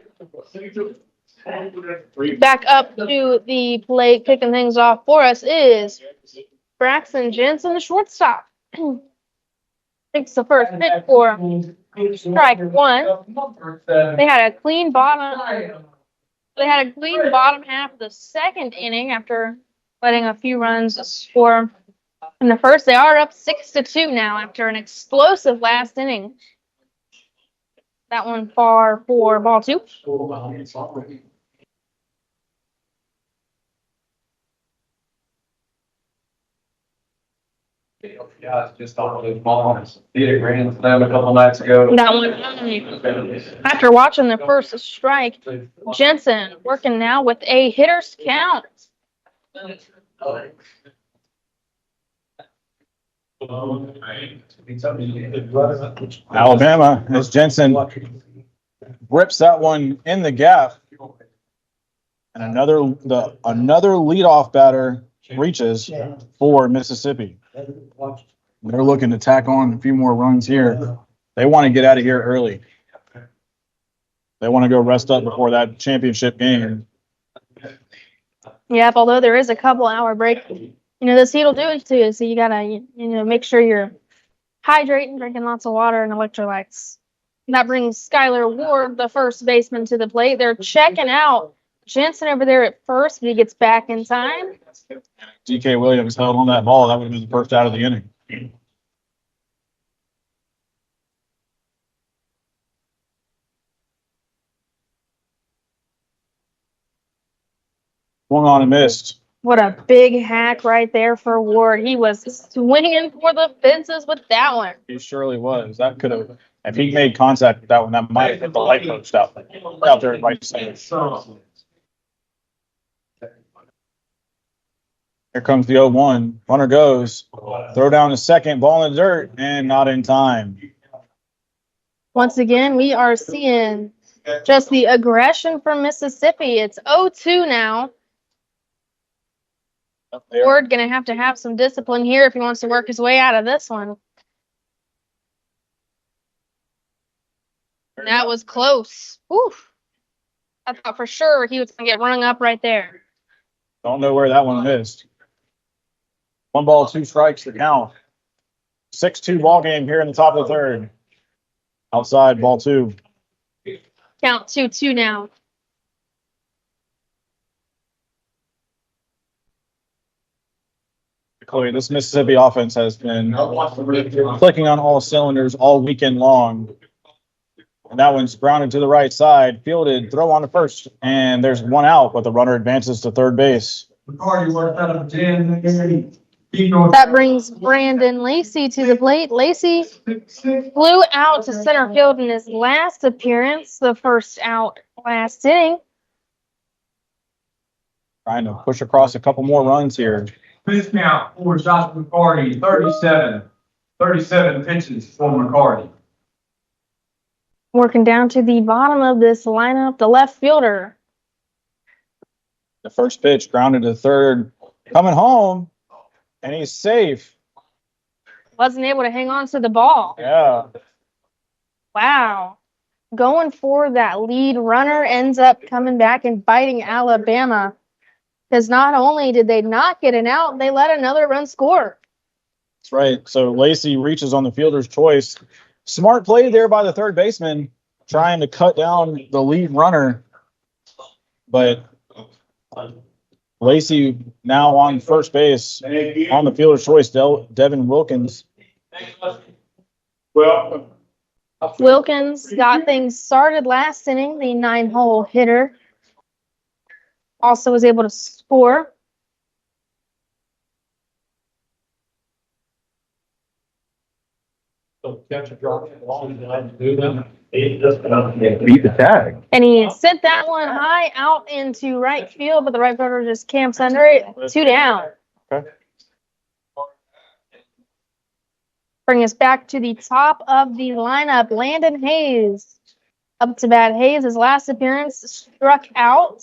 back up to the plate, kicking things off for us is Braxton Jensen, the shortstop. Takes the first pitch for strike one. They had a clean bottom half of the second inning after letting a few runs score in the first. They are up 6-2 now after an explosive last inning. That one far for ball 2. Yeah, it's just on those bombs. Did a grand slam a couple nights ago. That one, after watching the first strike, Jensen working now with a hitter's count. Alabama, as Jensen rips that one in the gap. And another leadoff batter reaches for Mississippi. They're looking to tack on a few more runs here. They want to get out of here early. They want to go rest up before that championship game. Yep, although there is a couple hour break. This heat will do it to you, so you gotta, make sure you're hydrating, drinking lots of water and electrolytes. That brings Skylar Ward, the first baseman, to the plate. They're checking out Jensen over there at first, but he gets back in time. DK Williams held on that ball. That would have been the first out of the inning. Swung on and missed. What a big hack right there for Ward. He was swinging for the fences with that one. He surely was. That could have, if he made contact with that one, that might have hit the light post out there at right center. Here comes the 0-1. Runner goes. Throw down to second. Ball in the dirt and not in time. Once again, we are seeing just the aggression from Mississippi. It's 0-2 now. Ward going to have some discipline here if he wants to work his way out of this one. And that was close. Oof. I thought for sure he was going to get rung up right there. Don't know where that one missed. 1 ball, 2 strikes to count. 6-2 ball game here in the top of the third. Outside, ball 2. Count 2-2 now. Chloe, this Mississippi offense has been clicking on all cylinders all weekend long. And that one's grounded to the right side, fielded, throw on to first, and there's 1 out, but the runner advances to third base. That brings Brandon Lacey to the plate. Lacey flew out to center field in his last appearance, the first out last inning. Trying to push across a couple more runs here. Pitch count for Josh McCarty, 37 pitches for McCarty. Working down to the bottom of this lineup, the left fielder. The first pitch grounded to third, coming home, and he's safe. Wasn't able to hang on to the ball. Yeah. Wow. Going for that lead runner, ends up coming back and biting Alabama. Because not only did they not get an out, they let another run score. That's right. So Lacey reaches on the fielder's choice. Smart play there by the third baseman, trying to cut down the lead runner. But Lacey now on first base on the fielder's choice, Devin Wilkins. Wilkins got things started last inning, the 9-hole hitter. Also was able to score. Beat the tag. And he sent that one high out into right field, but the right fielder just camps under it. 2 down. Okay. Bring us back to the top of the lineup. Landon Hayes up to bat. Hayes, his last appearance, struck out.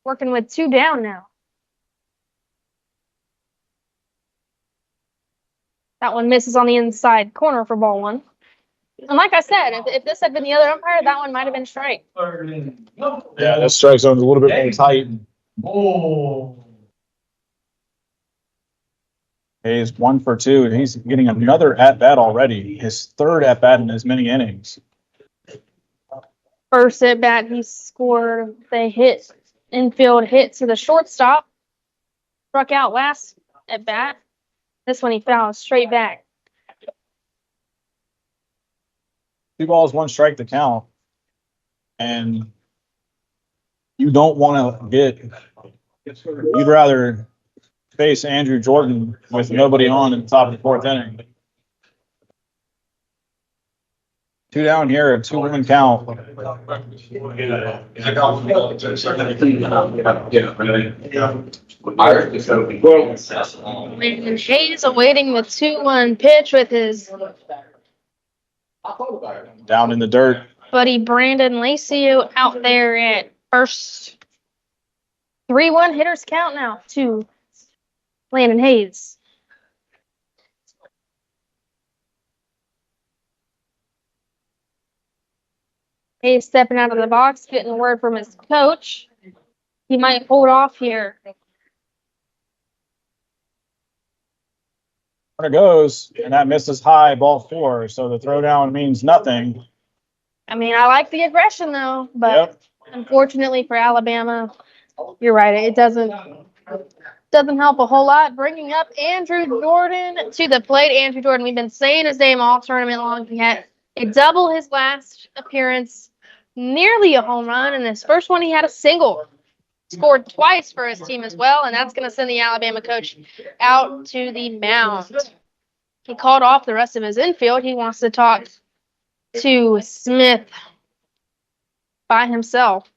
Working with 2 down now. That one misses on the inside corner for ball 1. And like I said, if this had been the other umpire, that one might have been strike. Yeah, that strike zone's a little bit more tight. Hayes 1 for 2, and he's getting another at-bat already. His 3rd at-bat in as many innings. First at-bat, he scored the hit, infield hit to the shortstop. Struck out last at-bat. This one he fouled straight back. 2 balls, 1 strike to count. And you don't want to you'd rather face Andrew Jordan with nobody on in the top of the 4th inning. Two down here, a 2-1 count. And Hayes awaiting the 2-1 pitch with his Down in the dirt. buddy Brandon Lacey out there at first. 3-1 hitters count now to Landon Hayes. Hayes stepping out of the box, getting a word from his coach. He might hold off here. There it goes, and that misses high, ball 4. So the throwdown means nothing. I mean, I like the aggression though, but unfortunately for Alabama, you're right. It doesn't help a whole lot. Bringing up Andrew Jordan to the plate. Andrew Jordan, we've been saying his name all tournament long. He had a double his last appearance, nearly a home run, and his first one he had a single. Scored twice for his team as well, and that's going to send the Alabama coach out to the mound. He called off the rest of his infield. He wants to talk to Smith by himself.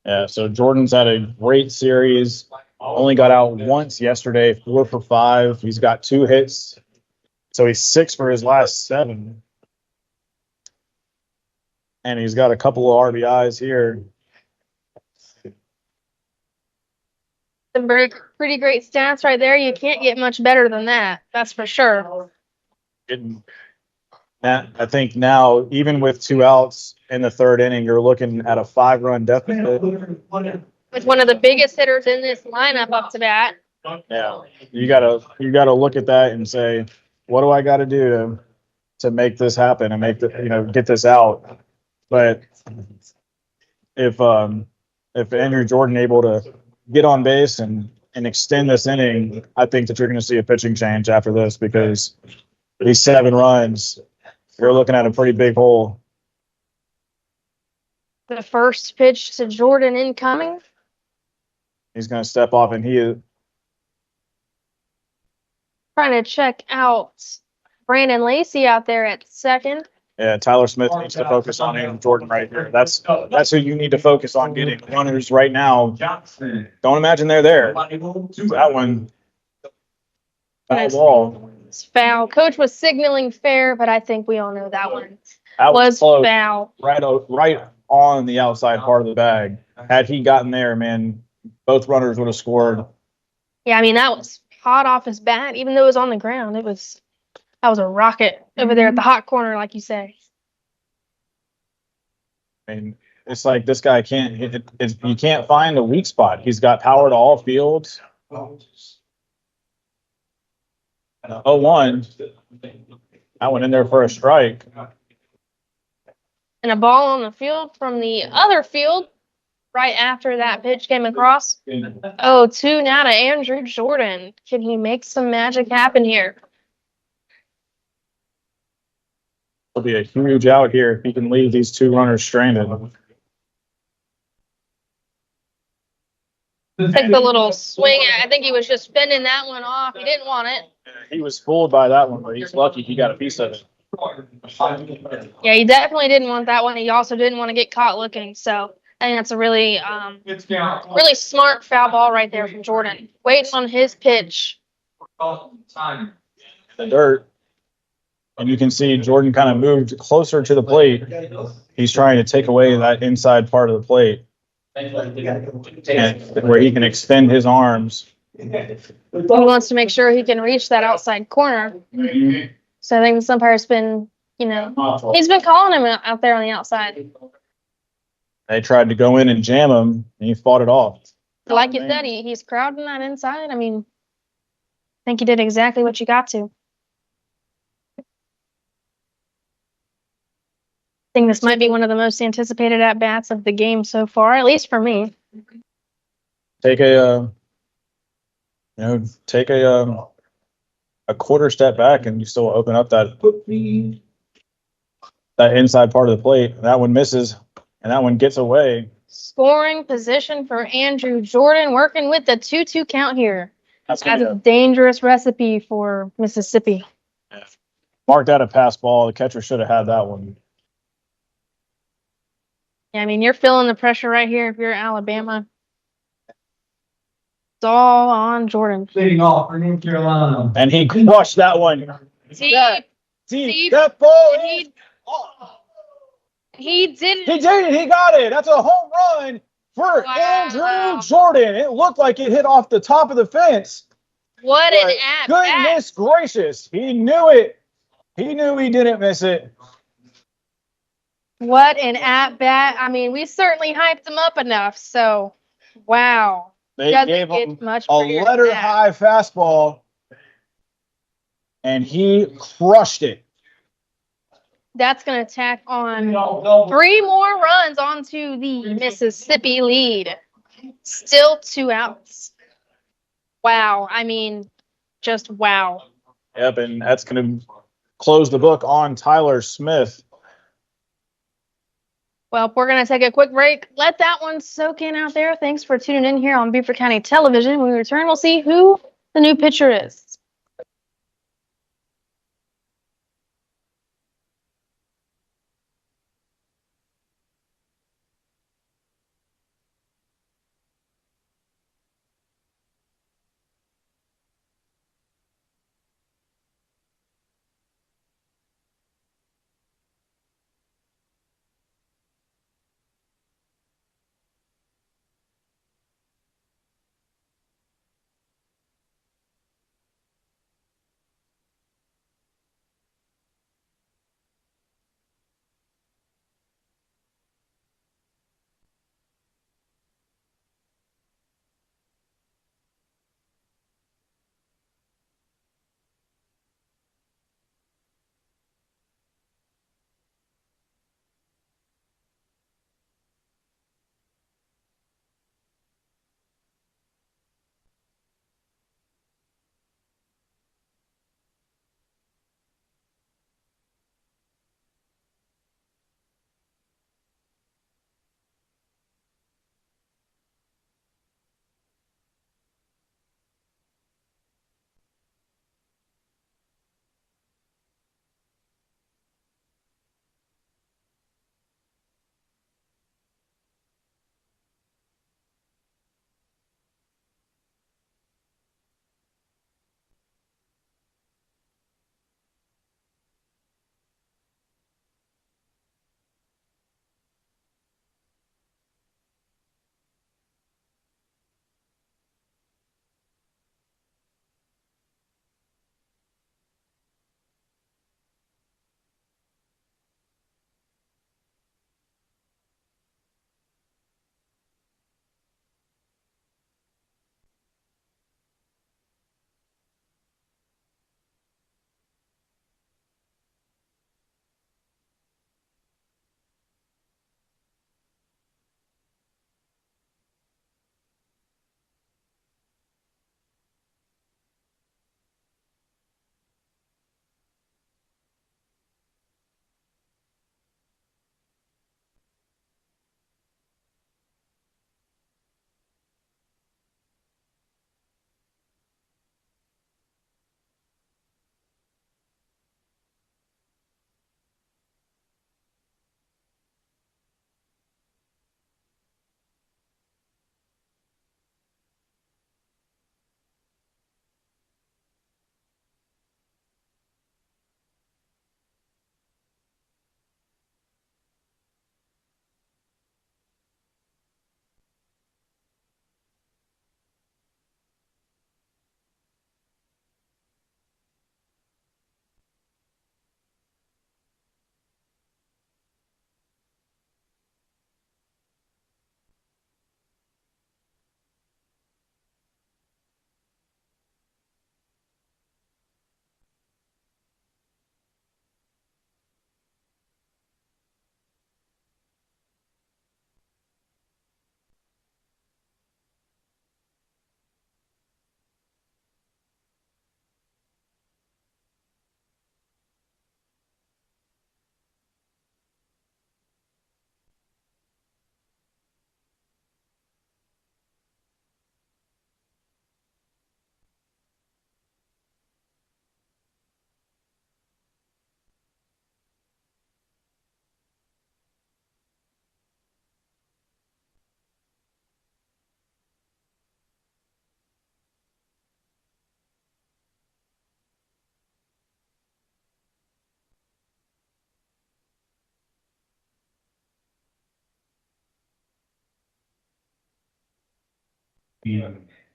Yeah, so Jordan's had a great series. Only got out once yesterday, 4 for 5. He's got 2 hits. So he's 6 for his last 7. And he's got a couple of RBIs here. Some pretty great stats right there. You can't get much better than that. That's for sure. I think now, even with 2 outs in the 3rd inning, you're looking at a 5-run deficit. With one of the biggest hitters in this lineup up to bat. Yeah, you gotta look at that and say, what do I got to do to make this happen and get this out? But if Andrew Jordan able to get on base and extend this inning, I think that you're going to see a pitching change after this, because these 7 runs, you're looking at a pretty big hole. The first pitch to Jordan incoming. He's going to step off, and he is trying to check out Brandon Lacey out there at second. Yeah, Tyler Smith needs to focus on Andrew Jordan right here. That's who you need to focus on getting. Runners right now, don't imagine they're there. That one, foul ball. It's foul. Coach was signaling fair, but I think we all know that one That was close, foul. right on the outside part of the bag. Had he gotten there, man, both runners would have scored. Yeah, I mean, that was hot off his bat. Even though it was on the ground, that was a rocket over there at the hot corner, like you say. I mean, it's like this guy can't hit it. You can't find a weak spot. He's got power to all fields. 0-1. That went in there for a strike. And a ball on the field from the other field right after that pitch came across. 0-2 now to Andrew Jordan. Can he make some magic happen here? It'll be a huge out here if he can leave these 2 runners stranded. Take the little swing. I think he was just fending that one off. He didn't want it. He was fooled by that one, but he's lucky he got a piece of it. Yeah, he definitely didn't want that one. He also didn't want to get caught looking. So I think that's a really smart foul ball right there from Jordan. Waiting on his pitch. The dirt. And you can see Jordan kind of moved closer to the plate. He's trying to take away that inside part of the plate, and where he can extend his arms. He wants to make sure he can reach that outside corner. So I think the umpire's been, he's been calling him out there on the outside. They tried to go in and jam him, and he fought it off. Like you said, he's crowding that inside. I mean, I think he did exactly what you got to. I think this might be one of the most anticipated at-bats of the game so far, at least for me. Take a quarter step back, and you still open up that inside part of the plate. That one misses, and that one gets away. Scoring position for Andrew Jordan, working with the 2-2 count here. That's a dangerous recipe for Mississippi. Marked out a pass ball. The catcher should have had that one. Yeah, I mean, you're feeling the pressure right here if you're Alabama. It's all on Jordan. Leading off for North Carolina. And he crushed that one. Deep. Deep. That ball. He did He it. did it. He got it. That's a home run for Wow. Andrew Jordan. It looked like it hit off the top of the fence. What an at Goodness gracious. He knew it. He knew he didn't miss it. What an at bat. I mean, we certainly hyped him up enough. So, wow. They Doesn't gave get him much a prettier than letter that. high fastball, and he crushed it. That's going to tack on 3 more runs onto the Mississippi lead. Still 2 outs. Wow. I mean, just wow. Yep, and that's going to close the book on Tyler Smith. Well, we're going to take a quick break. Let that one soak in out there. Thanks for tuning in here on Beaufort County Television. When we return, we'll see who the new pitcher is.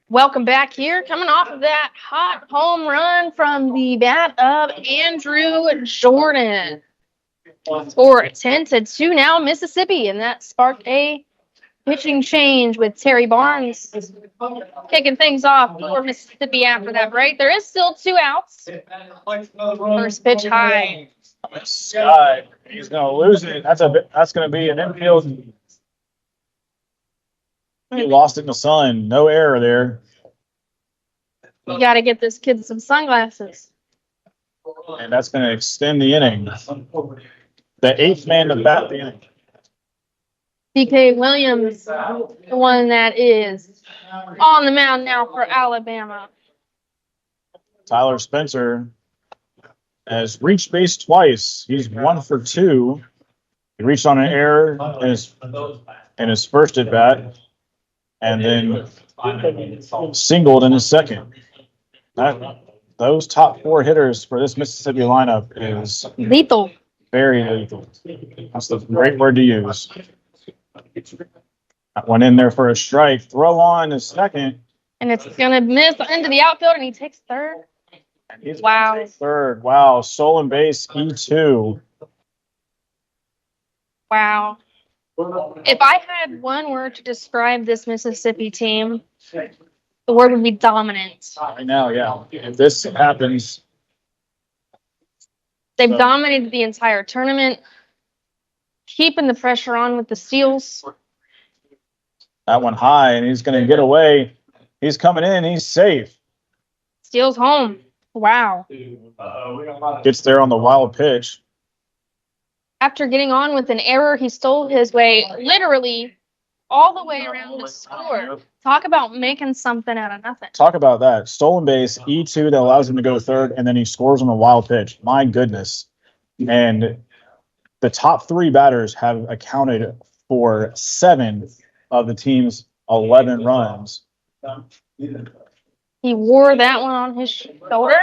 Welcome back here. Coming off of that hot home run from the bat of Andrew Jordan. Score 10-2 now, Mississippi, and that sparked a pitching change with Terry Barnes kicking things off for Mississippi after that break. There is still 2 outs. First pitch high. Sky, he's going to lose it. That's going to be an infield. He lost it in the sun. No error there. You got to get this kid some sunglasses. And that's going to extend the inning. The 8th man to bat the inning. DK Williams, the one that is on the mound now for Alabama. Tyler Spencer has reached base twice. He's 1 for 2. He reached on an error in his first at bat, and then singled in his second. Those top 4 hitters for this Mississippi lineup is Lethal. very lethal. That's the great word to use. That one in there for a strike. Throw on the second. And it's going to miss into the outfield, and he takes third. Wow. Third. Wow. Stolen base, E2. Wow. If I had one word to describe this Mississippi team, the word would be dominant. Right now, yeah. If this happens, They've dominated the entire tournament, keeping the pressure on with the steals. that one high, and he's going to get away. He's coming in. He's safe. Steals home. Wow. Gets there on the wild pitch. After getting on with an error, he stole his way literally all the way around to score. Talk about making something out of nothing. Talk about that. Stolen base, E2 that allows him to go third, and then he scores on a wild pitch. My goodness. And the top 3 batters have accounted for 7 of the team's 11 runs. He wore that one on his shoulder.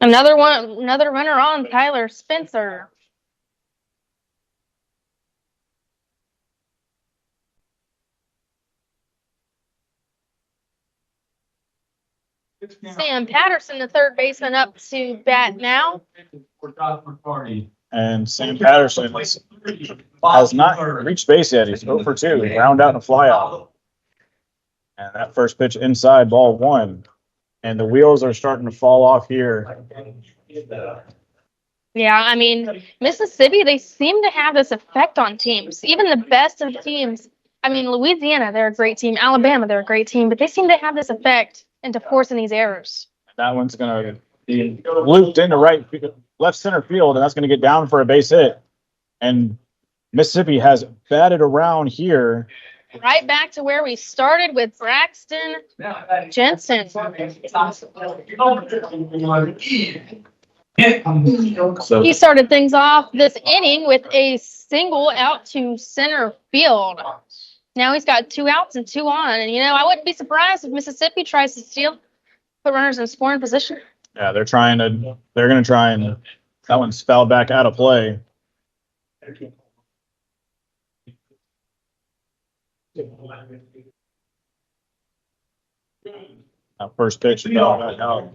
Another runner on Tyler Spencer. Sam Patterson, the third baseman, up to bat now. And Sam Patterson has not reached base yet. He's 0 for 2. Ground out and a fly out. And that first pitch inside, ball 1. And the wheels are starting to fall off here. Yeah, I mean, Mississippi, they seem to have this effect on teams. Even the best of teams. I mean, Louisiana, they're a great team. Alabama, they're a great team. But they seem to have this effect into forcing these errors. That one's going to be looped into left center field, and that's going to get down for a base hit. And Mississippi has batted around here. Right back to where we started with Braxton Jensen. He started things off this inning with a single out to center field. Now he's got 2 outs and 2 on. And, I wouldn't be surprised if Mississippi tries to steal, put runners in scoring position. Yeah, they're going to try and, that one's fouled back out of play. First pitch, fouled back out.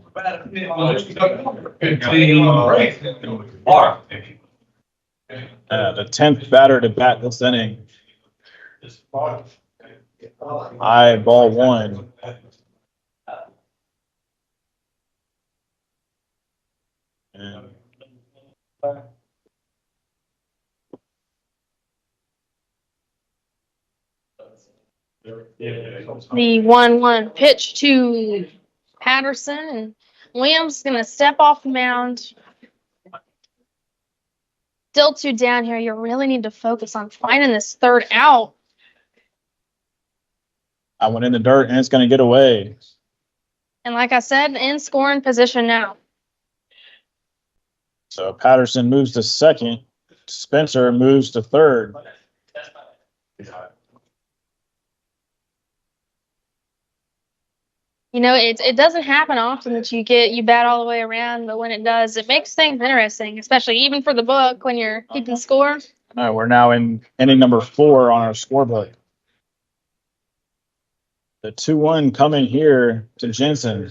The 10th batter to bat this inning. High, ball 1. And The 1-1 pitch to Patterson, and Williams is going to step off the mound. Still 2 down here. You really need to focus on finding this third out. I went in the dirt, and it's going to get away. And like I said, in scoring position now. So Patterson moves to second. Spencer moves to third. It doesn't happen often that you bat all the way around, but when it does, it makes things interesting, especially even for the book when you're keeping score. We're now in inning number 4 on our scorebook. The 2-1 coming here to Jensen.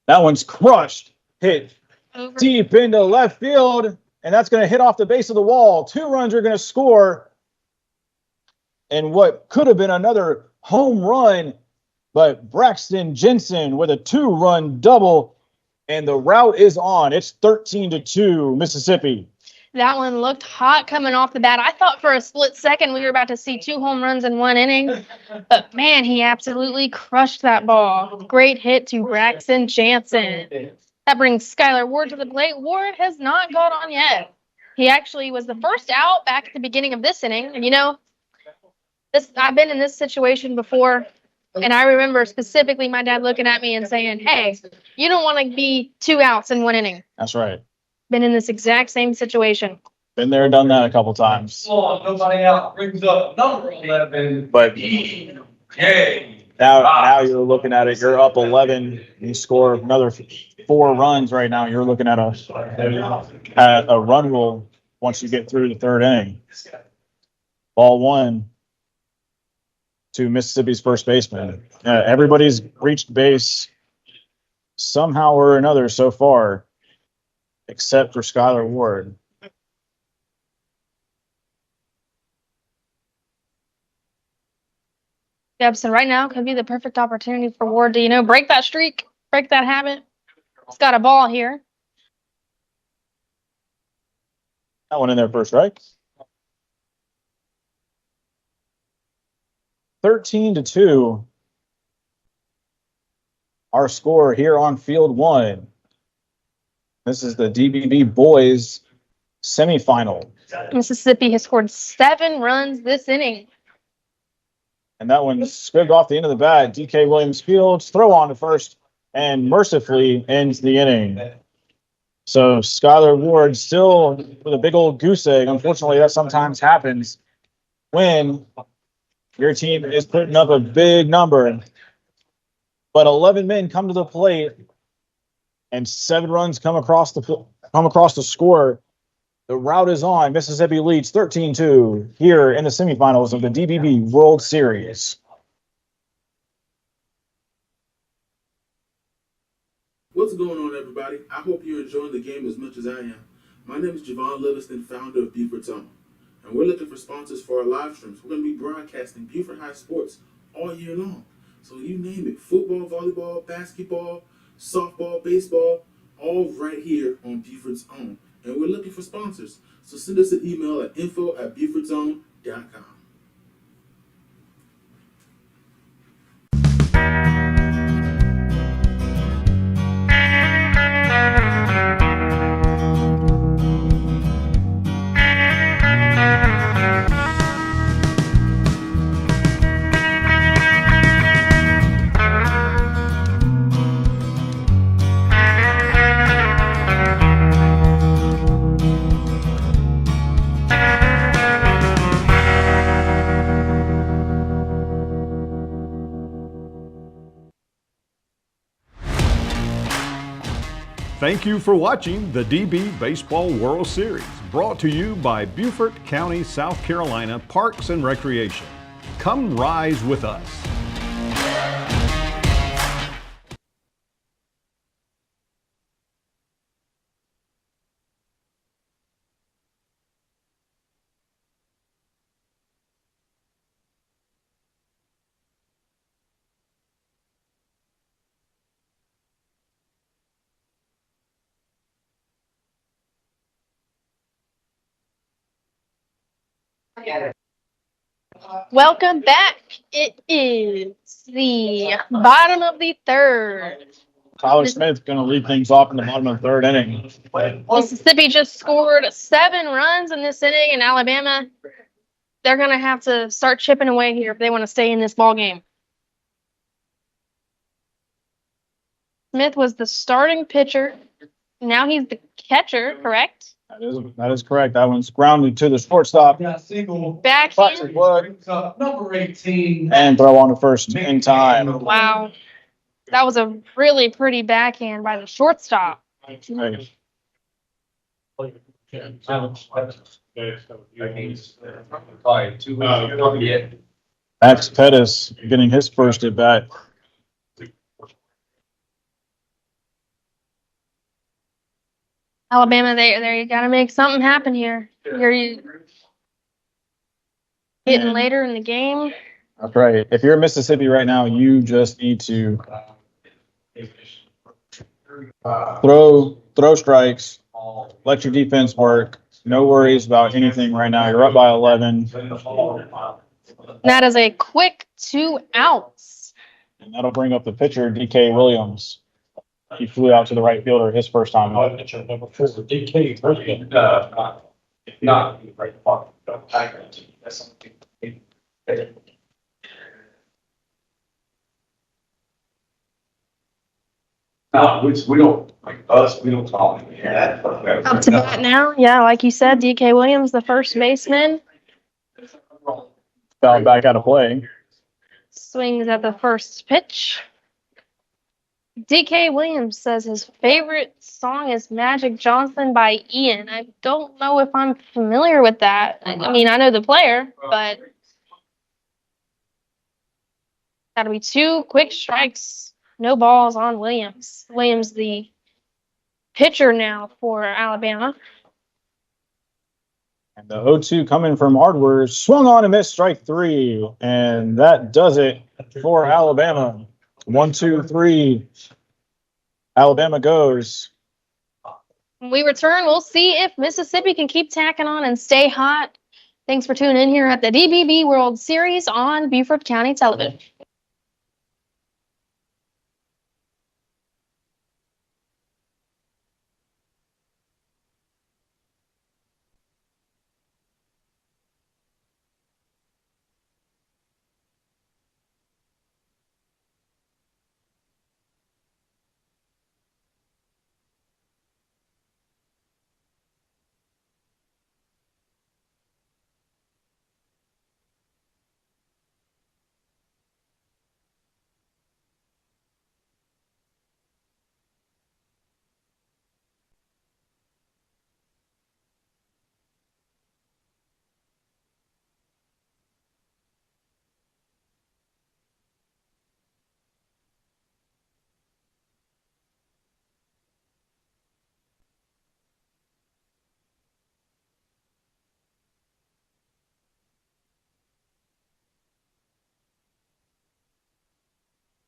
That one's crushed. Hit Over. deep into left field, and that's going to hit off the base of the wall. 2 runs are going to score. And what could have been another home run, but Braxton Jensen with a 2-run double, and the route is on. It's 13-2 Mississippi. That one looked hot coming off the bat. I thought for a split second we were about to see 2 home runs in 1 inning. But, man, he absolutely crushed that ball. Great hit to Braxton Jansen. That brings Skylar Ward to the plate. Ward has not got on yet. He actually was the first out back at the beginning of this inning. And, you know, I've been in this situation before. And I remember specifically my dad looking at me and saying, hey, you don't want to be 2 outs in 1 inning. That's right. Been in this exact same situation. Been there, done that a couple times. Oh, nobody out brings up number 11. But Yay. now you're looking at it. You're up 11. You score another 4 runs right now. You're looking at a run rule once you get through the 3rd inning. Ball 1 to Mississippi's first baseman. Everybody's reached base somehow or another so far, except for Skylar Ward. Jebson, right now could be the perfect opportunity for Ward to, you know, break that streak, break that habit. He's got a ball here. That one in there first, right? 13-2. Our score here on field 1. This is the DBB boys semifinal. Mississippi has scored 7 runs this inning. And that one squibbed off the end of the bat. DK Williams Fields, throw on to first, and mercifully ends the inning. So Skylar Ward still with a big old goose egg. Unfortunately, that sometimes happens when your team is putting up a big number. But 11 men come to the plate, and 7 runs come across the score. The route is on. Mississippi leads 13-2 here in the semifinals of the DBB World Series. What's going on, everybody? I hope you're enjoying the game as much as I am. My name is Javon Livingston, founder of Buford Tunnel, and we're looking for sponsors for our live streams. We're going to be broadcasting Buford High sports all year long. So you name it, football, volleyball, basketball, softball, baseball, all right here on Buford's Own. And we're looking for sponsors. So send us an email at info@Buford'sOwn.com. Thank you for watching the DB Baseball World Series, brought to you by Beaufort County, South Carolina Parks and Recreation. Come rise with us. Welcome back. It is the bottom of the 3rd. Tyler Smith going to lead things off in the bottom of the 3rd inning. Mississippi just scored 7 runs in this inning, and Alabama, they're going to have to start chipping away here if they want to stay in this ball game. Smith was the starting pitcher. Now he's the catcher, correct? That is correct. That one's grounded to the shortstop. Backhand. Classic Wood. Number 18. And throw on to first in time. Wow. That was a really pretty backhand by the shortstop. Right. Probably 2 weeks ago. Yeah. Max Pettis getting his first at bat. Alabama, they got to make something happen here. You're getting later in the game. That's right. If you're in Mississippi right now, you just need to throw strikes, let your defense work. No worries about anything right now. You're up by 11. That is a quick 2 outs. And that'll bring up the pitcher, DK Williams. He flew out to the right fielder his first time up. Pitcher number 4, DK Williams. Not right. That's something. No, we don't, like us, we don't call him. Up to bat now. Yeah, like you said, DK Williams, the first baseman, Fouled back out of play. swings at the first pitch. DK Williams says his favorite song is Magic Johnson by Ian. I don't know if I'm familiar with that. I mean, I know the player, but that'll be 2 quick strikes. No balls on Williams. Williams, the pitcher now for Alabama. And the 0-2 coming from Hardware swung on and missed strike 3. And that does it for Alabama. 1, 2, 3. Alabama goes. When we return, we'll see if Mississippi can keep tacking on and stay hot. Thanks for tuning in here at the DBB World Series on Beaufort County Television.